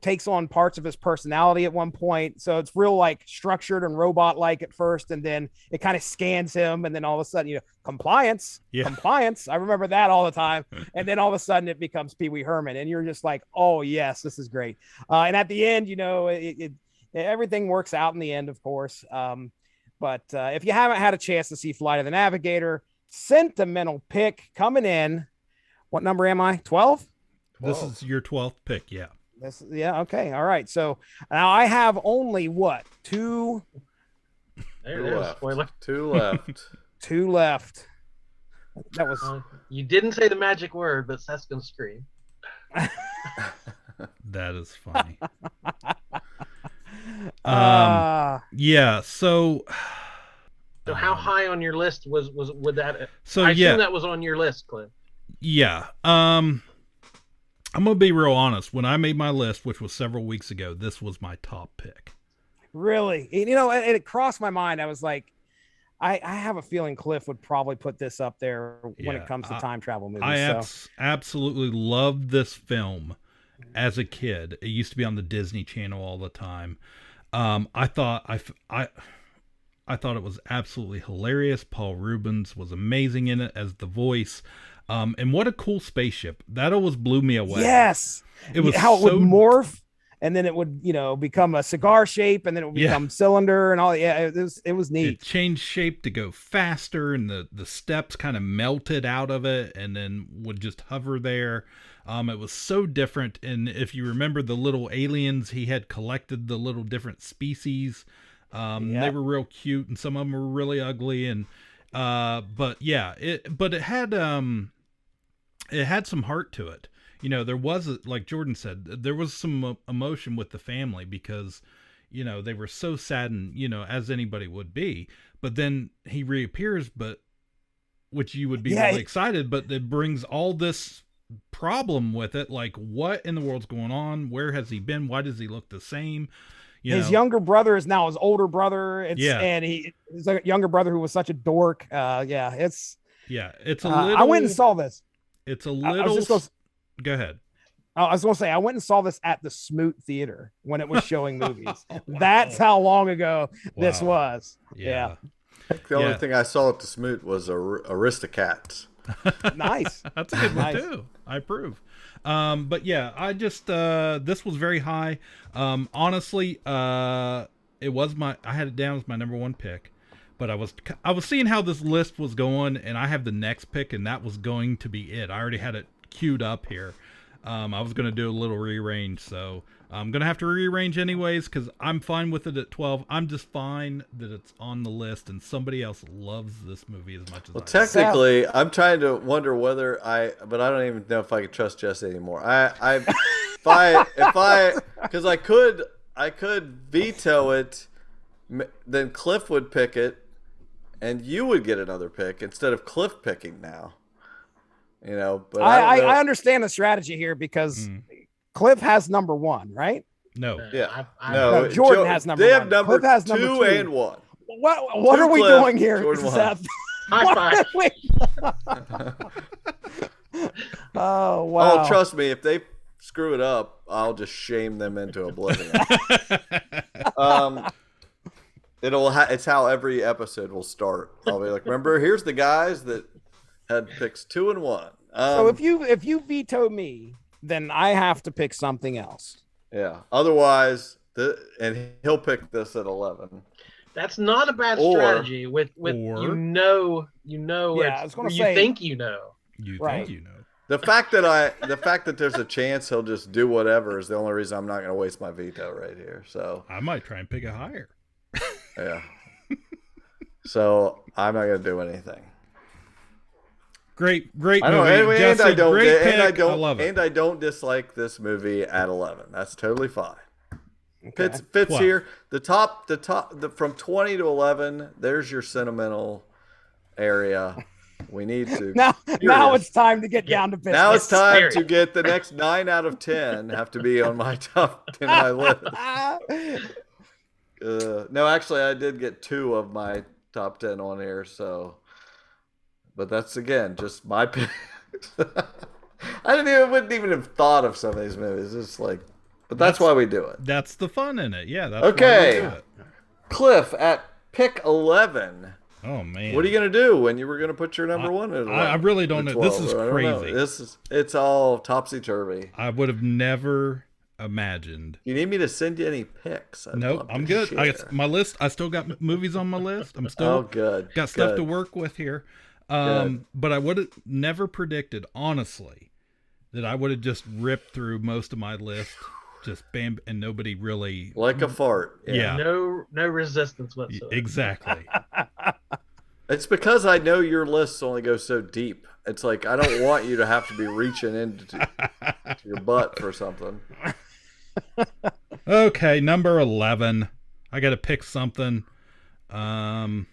takes on parts of his personality at one point. So it's real like structured and robot-like at first, and then it kind of scans him, and then all of a sudden, compliance. I remember that all the time. And then all of a sudden it becomes Pee Wee Herman, and you're just like, oh yes, this is great. And at the end, everything works out in the end, of course. But if you haven't had a chance to see Flight of the Navigator, sentimental pick coming in. What number am I? 12? This is your 12th pick. Yeah. Okay. All right. So now I have only two. There it is. Spoiler. Two left. Two left. That was. You didn't say the magic word, but Seth's gonna scream. That is funny. Yeah. So how high on your list would that? So I assume that was on your list, Cliff. Yeah. I'm gonna be real honest. When I made my list, which was several weeks ago, this was my top pick. Really? And it crossed my mind. I was like, I have a feeling Cliff would probably put this up there when it comes to time travel movies. I absolutely loved this film as a kid. It used to be on the Disney Channel all the time. I thought it was absolutely hilarious. Paul Rubens was amazing in it as the voice. And what a cool spaceship. That always blew me away. Yes. It was how it would morph, and then it would, become a cigar shape, and then it would become cylinder and all. Yeah, it was neat. It changed shape to go faster, and the steps kind of melted out of it and then would just hover there. It was so different. And if you remember the little aliens, he had collected the little different species. They were real cute, and some of them were really ugly. And it had some heart to it. There was, like Jordan said, there was some emotion with the family because, they were so saddened, as anybody would be. But then he reappears, which you would be really excited, but it brings all this problem with it. Like, what in the world's going on? Where has he been? Why does he look the same? His younger brother is now his older brother. And he's a younger brother who was such a dork. It's a little. I went and saw this. It's a little. Go ahead. I was going to say, I went and saw this at the Smoot Theater when it was showing movies. That's how long ago this was. Yeah. The only thing I saw at the Smoot was Aristocats. Nice. That's a good one too. I approve. But yeah, I just this was very high. Honestly, I had it down as my number one pick, but I was seeing how this list was going, and I have the next pick, and that was going to be it. I already had it queued up here. I was going to do a little rearrange, so I'm going to have to rearrange anyways because I'm fine with it at 12. I'm just fine that it's on the list and somebody else loves this movie as much as I do. Technically, I'm trying to wonder whether but I don't even know if I can trust Jesse anymore. Because I could veto it, then Cliff would pick it, and you would get another pick instead of Cliff picking now. But I understand the strategy here because Cliff has number one, right? No. Yeah. No, Jordan has number one. They have number Cliff has number two and one. What are we doing here, Seth? High five. Oh, wow. Oh, trust me, if they screw it up, I'll just shame them into oblivion. It's how every episode will start. I'll be like, remember, here's the guys that had picks 2 and 1. So if you veto me, then I have to pick something else. Yeah. Otherwise, and he'll pick this at 11. That's not a bad strategy. With or, you know. Yeah, I was going to say. You think you know. You right. think you know. The fact that there's a chance he'll just do whatever is the only reason I'm not going to waste my veto right here. So I might try and pick a higher. Yeah. So I'm not going to do anything. Great movie. And I don't dislike this movie at 11. That's totally fine. Okay. Fits here. The top from 20 to 11. There's your sentimental area. We need to. Now it's time to get down to business. Now it's time to get the next 9 out of 10 have to be on my top 10 my list. No, actually, I did get 2 of my top 10 on here. So, but that's again just my pick. Wouldn't even have thought of some of these movies. It's like, but that's why we do it. That's the fun in it. Yeah. That's okay. Why we do it. Cliff at pick 11. Oh man, what are you gonna do when you were gonna put your number 1 at 11? I really don't know. 12, this is crazy. It's all topsy turvy. I would have never imagined. You need me to send you any picks? Nope, I'm good. I got my list. I still got movies on my list. I'm still good. Got stuff to work with here. But I would have never predicted, honestly, that I would have just ripped through most of my list, just bam, and nobody really like a fart. Yeah. No resistance whatsoever. Exactly. It's because I know your lists only go so deep. It's like I don't want you to have to be reaching into your butt for something. Okay, number 11. I got to pick something. Time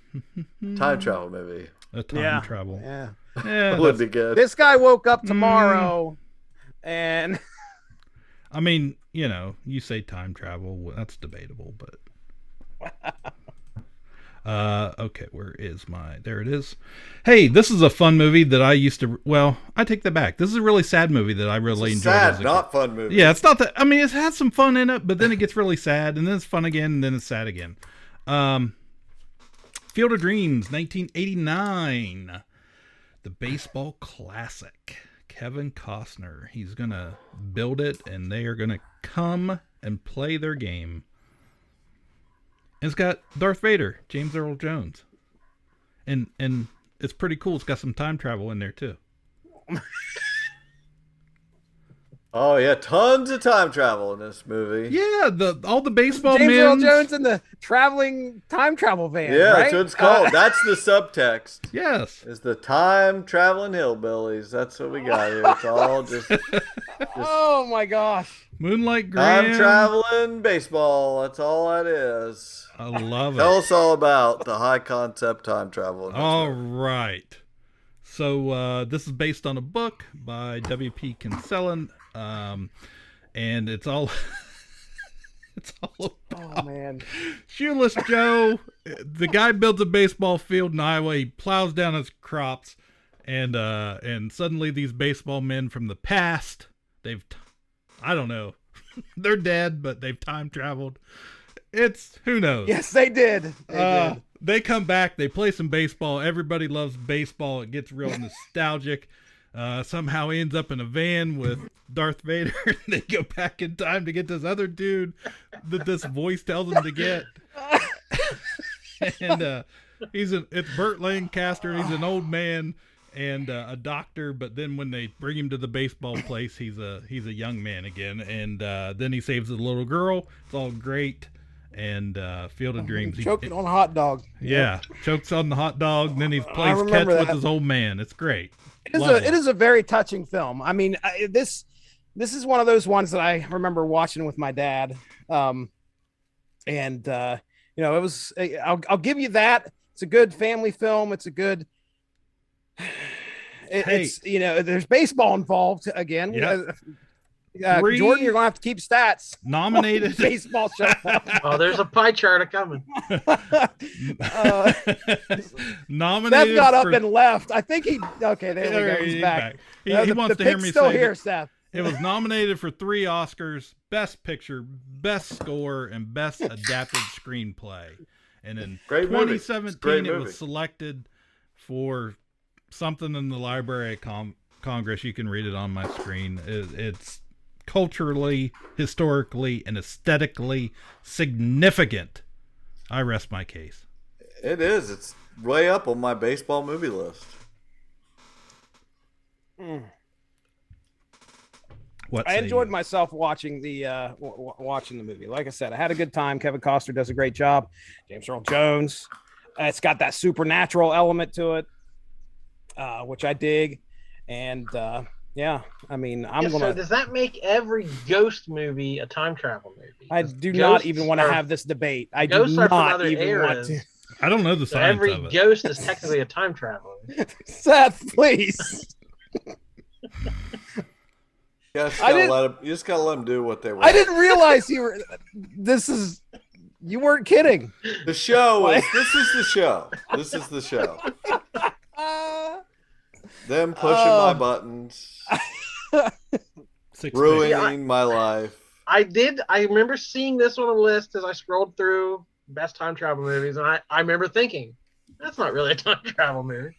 travel movie. A time travel. Yeah. That would be good. This guy woke up tomorrow and I mean, you say time travel, that's debatable, but okay, where is there it is. Hey, this is a fun movie that I take that back. This is a really sad movie that I really enjoyed. Sad, not fun movie. Yeah, it's not that. I mean, it has some fun in it, but then it gets really sad, and then it's fun again, and then it's sad again. Field of Dreams, 1989, the baseball classic. Kevin Costner. He's gonna build it, and they are gonna come and play their game. And it's got Darth Vader, James Earl Jones, and it's pretty cool. It's got some time travel in there too. Oh yeah, tons of time travel in this movie. Yeah, all the baseball James men. Earl Jones in the traveling time travel van. Yeah, right? that's what it's called. That's the subtext. Yes, is the time traveling hillbillies. That's what we got here. It's all just oh my gosh. Moonlight Graham. Time traveling baseball. That's all that is. I love it. Tell us all about the high concept time travel. All right. So this is based on a book by W.P. Kinsella. And it's all about Shoeless Joe. The guy builds a baseball field in Iowa. He plows down his crops, and suddenly these baseball men from the past, I don't know, they're dead, but they've time traveled. Who knows? Yes, they did. They come back. They play some baseball. Everybody loves baseball. It gets real nostalgic. Somehow he ends up in a van with Darth Vader. They go back in time to get this other dude that this voice tells him to get. And it's Burt Lancaster. He's an old man and a doctor. But then when they bring him to the baseball place, he's a young man again. And then he saves a little girl. It's all great. And Field of Dreams. Choking on a hot dog. Yeah, chokes on the hot dog. And then he plays catch with his old man. It's great. It is a very touching film. I mean, this is one of those ones that I remember watching with my dad. It was. I'll give you that. It's a good family film. It's a good. It's there's baseball involved again. Yep. Jordan, you're gonna have to keep stats. Nominated baseball show. Oh, there's a pie chart coming. Nominated. Seth got up and left. I think he. Okay, there we go. He's back. He wants to hear me still say here, Seth. It was nominated for 3 Oscars: Best Picture, Best Score, and Best Adapted Screenplay. And in Great movie. 2017, it was selected for something in the Library of Congress. You can read it on my screen. It's culturally, historically, and aesthetically significant. I rest my case. It is. It's way up on my baseball movie list. I enjoyed myself watching the movie. Like I said, I had a good time. Kevin Costner does a great job. James Earl Jones. It's got that supernatural element to it, which I dig. And yeah, I mean, So does that make every ghost movie a time travel movie? I do not even want to have this debate. I do not even want to. I don't know the science every of it. Ghost is technically a time traveler. Seth, please. You just gotta let them do what they want. I didn't realize you were. You weren't kidding. The show is. This is the show. This is the show. Them pushing my buttons, ruining my life. I remember seeing this on the list as I scrolled through best time travel movies, and I remember thinking, that's not really a time travel movie.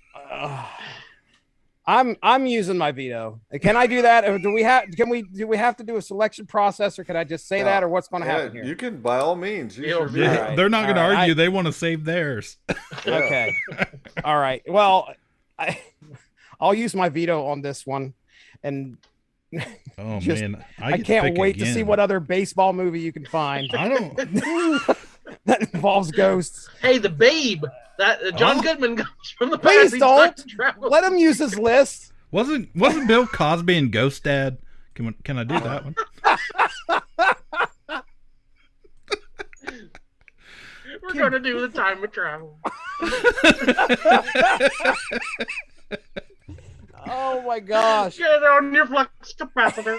I'm using my veto. Can I do that? Or do we have to do a selection process, or can I just say that, or what's going to happen here? You can, by all means. Right. They're not going to argue. They want to save theirs. Okay. All right. Well, I'll use my veto on this one, and man, I can't wait to see what other baseball movie you can find. I don't. That involves ghosts. Hey, The Babe. That John Goodman comes from the Please past. don't let him use his list. Wasn't Bill Cosby in Ghost Dad? Can I do that one? We're going to do the time of travel. Oh my gosh! Get it on your flux capacitor.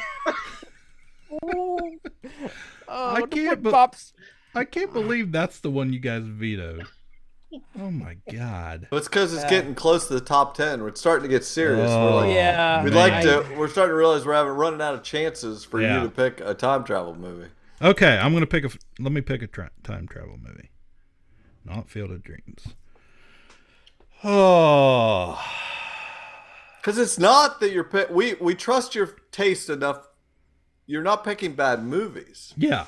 I can't believe that's the one you guys vetoed. Oh my god! It's because it's getting close to the top 10. We're starting to get serious. We're starting to realize we're running out of chances for you to pick a time travel movie. Okay, I'm gonna pick let me pick a time travel movie. Not Field of Dreams. Oh, because it's not that you're we trust your taste enough. You're not picking bad movies. Yeah,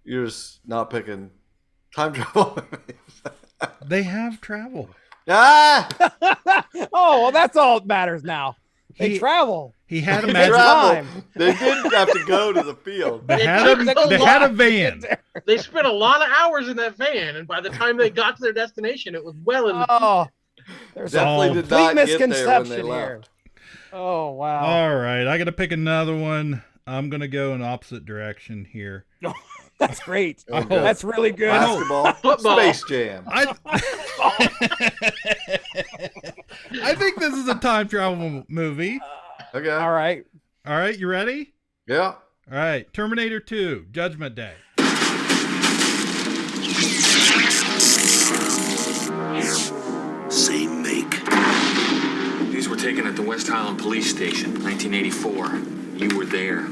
you're just not picking time travel movies. They have travel. Ah! Oh, well, that's all that matters now. They travel. He had a magic time. They didn't have to go to the field. They had a van. They spent a lot of hours in that van, and by the time they got to their destination, it was well in the there's definitely a did not misconception get there when they here. left. Oh wow! All right, I got to pick another one. I'm gonna go in opposite direction here. That's great. That's really good. Basketball, football, Space Jam. I think this is a time travel movie. Okay. All right. You ready? Yeah. All right. Terminator 2, Judgment Day. Same make. These were taken at the West Highland Police Station, 1984. You were there.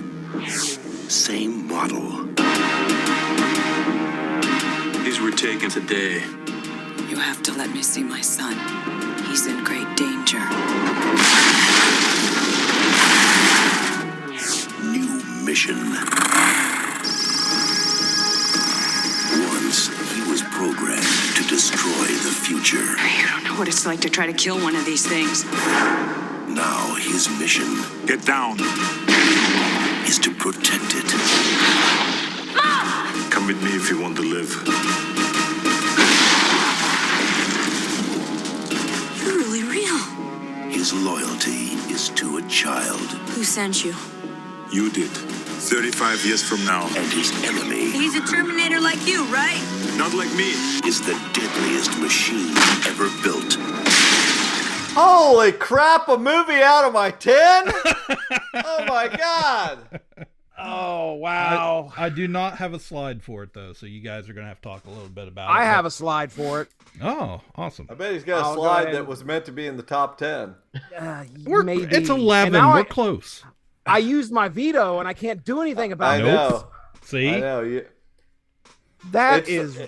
Same model. These were taken today. You have to let me see my son. He's in great danger. New mission. Once he was programmed to destroy the future. You don't know what it's like to try to kill one of these things. Now his mission. Get down. Is to protect it. Mom! Come with me if you want to live. You're really real. His loyalty is to a child. Who sent you? You did. 35 years from now. And his enemy. He's a Terminator like you, right? Not like me. Is the deadliest machine ever built. Holy crap, a movie out of my 10? Oh my god. Oh, wow. I do not have a slide for it, though, so you guys are going to have to talk a little bit about it. I have a slide for it. Oh, awesome. I bet he's got a slide that was meant to be in the top 10. Maybe. It's 11. We're close. I used my veto, and I can't do anything about I know. See? I know. That is...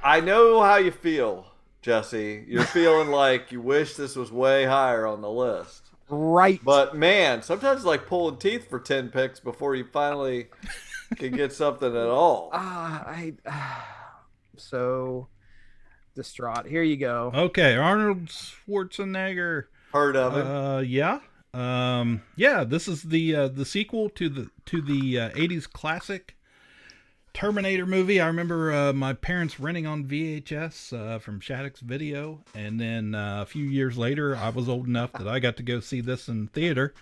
I know how you feel, Jesse. You're feeling like you wish this was way higher on the list. Right. But man, sometimes it's like pulling teeth for 10 picks before you finally can get something at all. I'm so distraught. Here you go. Okay, Arnold Schwarzenegger. Heard of it? Yeah. Yeah, this is the sequel to the 80s classic Terminator movie. I remember my parents renting on VHS from Shattuck's Video, and then a few years later, I was old enough that I got to go see this in theater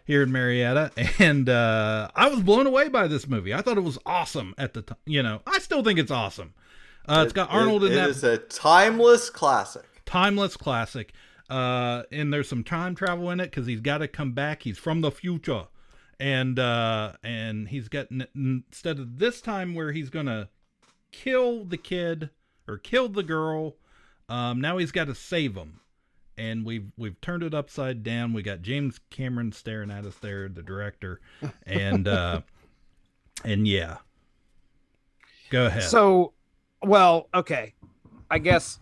here in Marietta, and I was blown away by this movie. I thought it was awesome at the time. I still think it's awesome. It's got Arnold in that. It is a timeless classic. Timeless classic. And there's some time travel in it because he's got to come back. He's from the future. And he's got, instead of this time where he's going to kill the kid or kill the girl, now he's got to save him. And we've turned it upside down. We got James Cameron staring at us there, the director. And yeah. Go ahead. So, well, okay. I guess,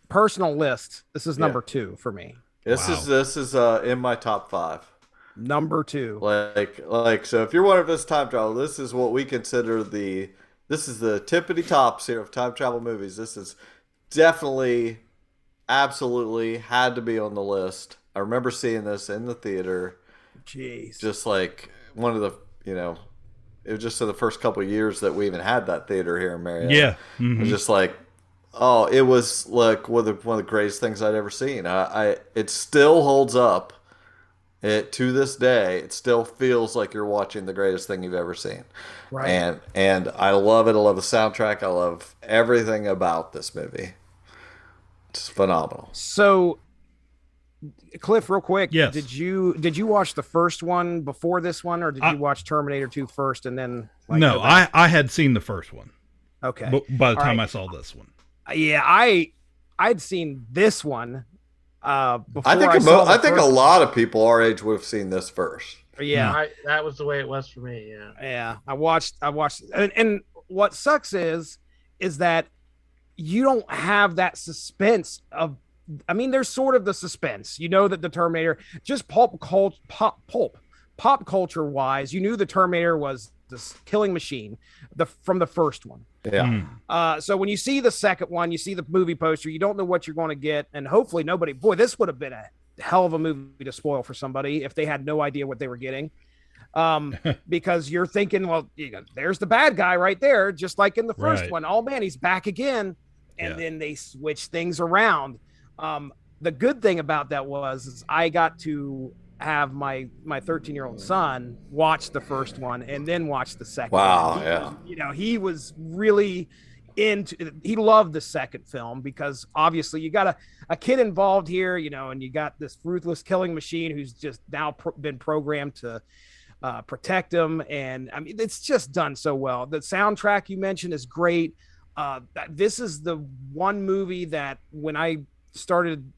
personal list. This is number 2 for me. This is in my top 5. Number 2. Like so if you're one of this time travel, this is what we consider this is the tippity tops here of time travel movies. This is definitely absolutely had to be on the list. I remember seeing this in the theater. Jeez. Just like one of the, it was just in the first couple of years that we even had that theater here in Marietta. Yeah. Mm-hmm. It was just like, oh, it was like one of the greatest things I'd ever seen. It still holds up. To this day, it still feels like you're watching the greatest thing you've ever seen. Right. And I love it. I love the soundtrack. I love everything about this movie. It's phenomenal. So, Cliff, real quick, yes. Did you watch the first one before this one, or did you watch Terminator 2 first and then? No, I had seen the first one. Okay. By the time I saw this one. Yeah, I'd seen this one. Before I think a lot of people our age would have seen this first. Yeah, that was the way it was for me. Yeah. I watched, and what sucks is that you don't have that suspense of. I mean, there's sort of the suspense. That the Terminator, just pop culture wise, you knew the Terminator was this killing machine from the first one. Yeah. So when you see the second one, you see the movie poster, you don't know what you're going to get, and hopefully this would have been a hell of a movie to spoil for somebody if they had no idea what they were getting. Because you're thinking, well, there's the bad guy right there, just like in the first one. Oh man, he's back again, and then they switch things around. The good thing about that is I got to have my 13-year-old son watch the first one and then watch the second one. Wow, yeah. He was really he loved the second film because obviously you got a kid involved here, and you got this ruthless killing machine who's just now been programmed to protect him. And I mean, it's just done so well. The soundtrack you mentioned is great. This is the one movie that when I started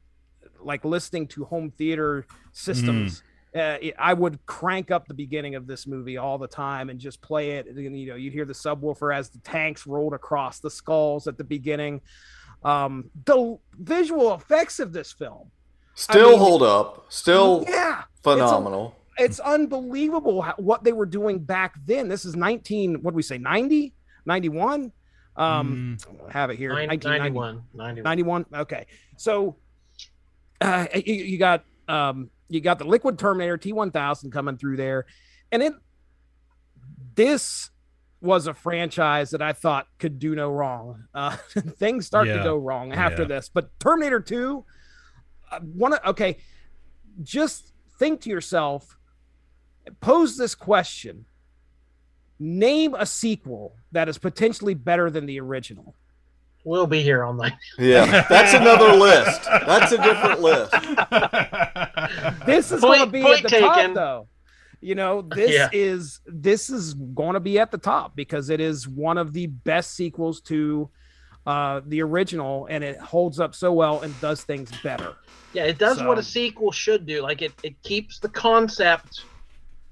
listening to home theater systems, I would crank up the beginning of this movie all the time and just play it. And, you'd hear the subwoofer as the tanks rolled across the skulls at the beginning. The visual effects of this film still hold up. Still phenomenal. It's unbelievable what they were doing back then. This is 90? 91? Have it here. 91. Okay. So you got the Liquid Terminator T-1000 coming through there, and this was a franchise that I thought could do no wrong. Things start to go wrong after this, but Terminator 2, just think to yourself, pose this question: name a sequel that is potentially better than the original. We'll be here all night. Yeah, that's another list. That's a different list. This is going to be at the top, though. This is going to be at the top because it is one of the best sequels to the original, and it holds up so well and does things better. Yeah, it does what a sequel should do. Like it keeps the concept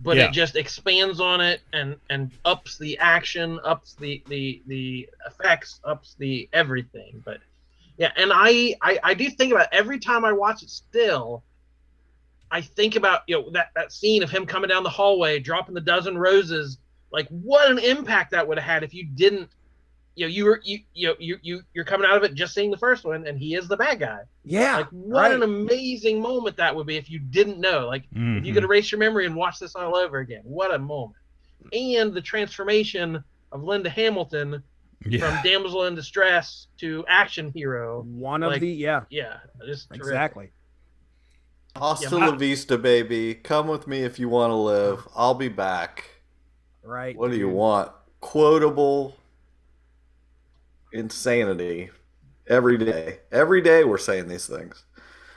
but it just expands on it and ups the action, ups the effects, ups the everything. But yeah, and I do think about it. Every time I watch it still, I think about, that scene of him coming down the hallway, dropping the dozen roses. Like, what an impact that would have had if you didn't, you're coming out of it just seeing the first one, and he is the bad guy. Yeah. Like, what an amazing moment that would be if you didn't know. Like, if you could erase your memory and watch this all over again. What a moment. And the transformation of Linda Hamilton from damsel in distress to action hero. Yeah, just exactly. Hasta la vista, baby. Come with me if you want to live. I'll be back. Right. What do you want? Quotable insanity. Every day. Every day we're saying these things.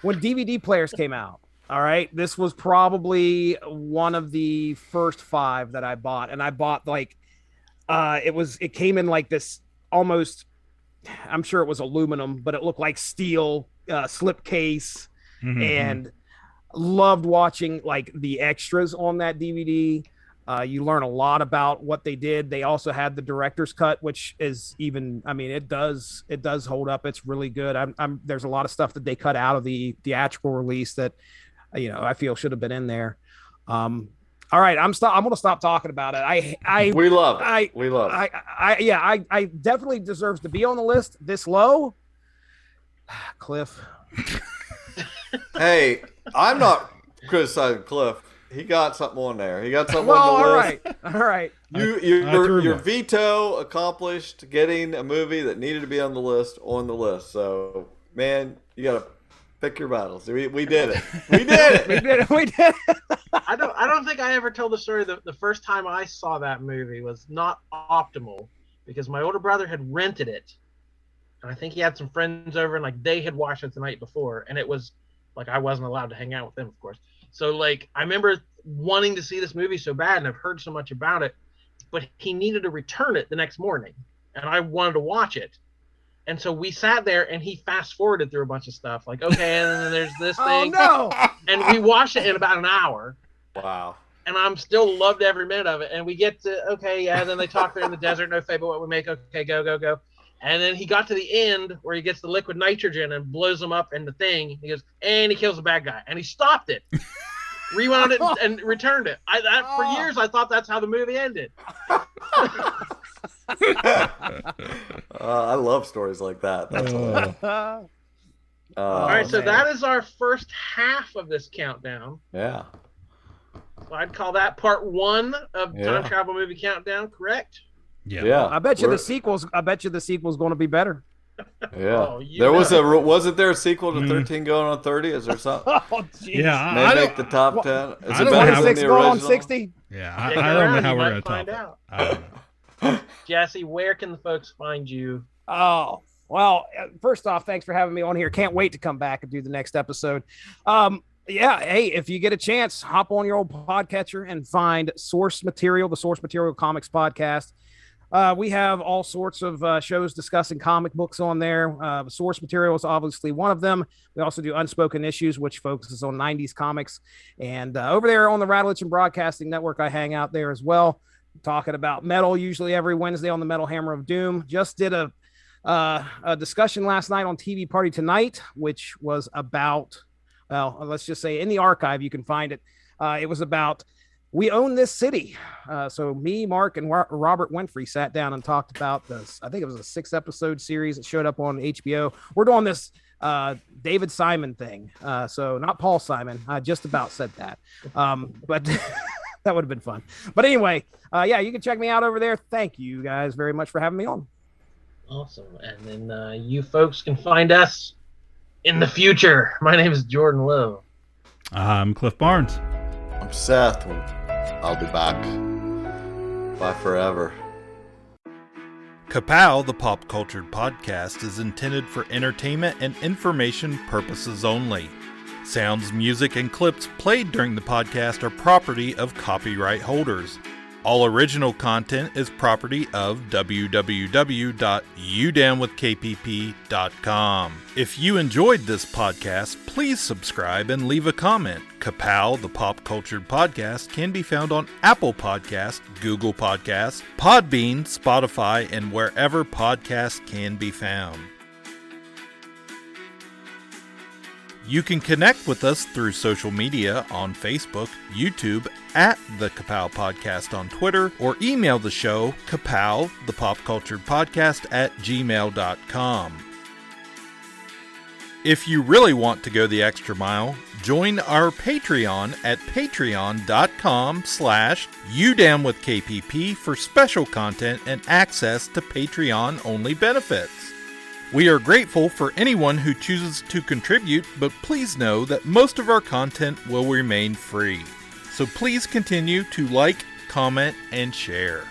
When DVD players came out, all right, this was probably one of the first 5 that I bought. And I bought it came in like this almost, I'm sure it was aluminum, but it looked like steel slip case. And loved watching like the extras on that DVD. You learn a lot about what they did. They also had the director's cut, which is it does hold up. It's really good. There's a lot of stuff that they cut out of the theatrical release that, I feel should have been in there. All right, I'm going to stop talking about it. We love it. I definitely deserves to be on the list this low. Cliff. Hey, I'm not criticizing Cliff. He got something on there. He got something on the list. All right. Your veto accomplished getting a movie that needed to be on the list. So, man, you got to pick your battles. We did it. We did it. We did it. I don't think I ever told the story. The first time I saw that movie was not optimal because my older brother had rented it. And I think he had some friends over and like they had watched it the night before. And it was like, I wasn't allowed to hang out with them, of course. So like, I remember wanting to see this movie so bad and I've heard so much about it, but he needed to return it the next morning and I wanted to watch it. And so we sat there and he fast forwarded through a bunch of stuff like, okay, and then there's this thing. Oh, no. And we watched it in about an hour. Wow. And I'm still loved every minute of it. And we get to, okay, yeah, and then they talk there in the desert, no fate but what we make. Okay, go. And then he got to the end where he gets the liquid nitrogen and blows him up in the thing. He goes, and he kills the bad guy. And he stopped it, rewound it, and returned it. For years, I thought that's how the movie ended. I love stories like that. That's hilarious. All right, so that is our first half of this countdown. Yeah. So I'd call that part 1 of Time Travel Movie Countdown, correct? Yeah. I bet you the sequel's going to be better. Yeah. Wasn't there a sequel to 13 going on 30? Is there something? Oh, geez. Yeah. May make the top 10. Is it better than the going on original? 60? Yeah. I don't know how we're going to find top out. it. I don't know. Jesse, where can the folks find you? Oh, well, first off, thanks for having me on here. Can't wait to come back and do the next episode. Hey, if you get a chance, hop on your old podcatcher and find Source Material, the Source Material Comics Podcast. We have all sorts of shows discussing comic books on there. Source Material is obviously one of them. We also do Unspoken Issues, which focuses on 90s comics. And over there on the Radulich and Broadcasting Network, I hang out there as well, talking about metal, usually every Wednesday on the Metal Hammer of Doom. Just did a discussion last night on TV Party Tonight, which was about, well, let's just say in the archive, you can find it. It was about We Own This City. So me, Mark, and Robert Winfrey sat down and talked about this. I think it was a 6-episode series that showed up on HBO. We're doing this David Simon thing. So not Paul Simon. I just about said that. But that would have been fun. But anyway, you can check me out over there. Thank you guys very much for having me on. Awesome. And then you folks can find us in the future. My name is Jordan Lowe. I'm Cliff Barnes. I'm Seth. I'll be back. Bye forever. Ka-Pow, the pop cultured podcast, is intended for entertainment and information purposes only. Sounds, music, and clips played during the podcast are property of copyright holders. All original content is property of www.udownwithkpp.com. If you enjoyed this podcast, please subscribe and leave a comment. Ka-Pow, the Pop Cultured Podcast, can be found on Apple Podcasts, Google Podcasts, Podbean, Spotify, and wherever podcasts can be found. You can connect with us through social media on Facebook, YouTube, at the Ka-Pow Podcast on Twitter, or email the show, Ka-Pow, the Pop Cultured Podcast, at gmail.com. If you really want to go the extra mile, join our Patreon at patreon.com/udownwithkpp for special content and access to Patreon-only benefits. We are grateful for anyone who chooses to contribute, but please know that most of our content will remain free. So please continue to like, comment, and share.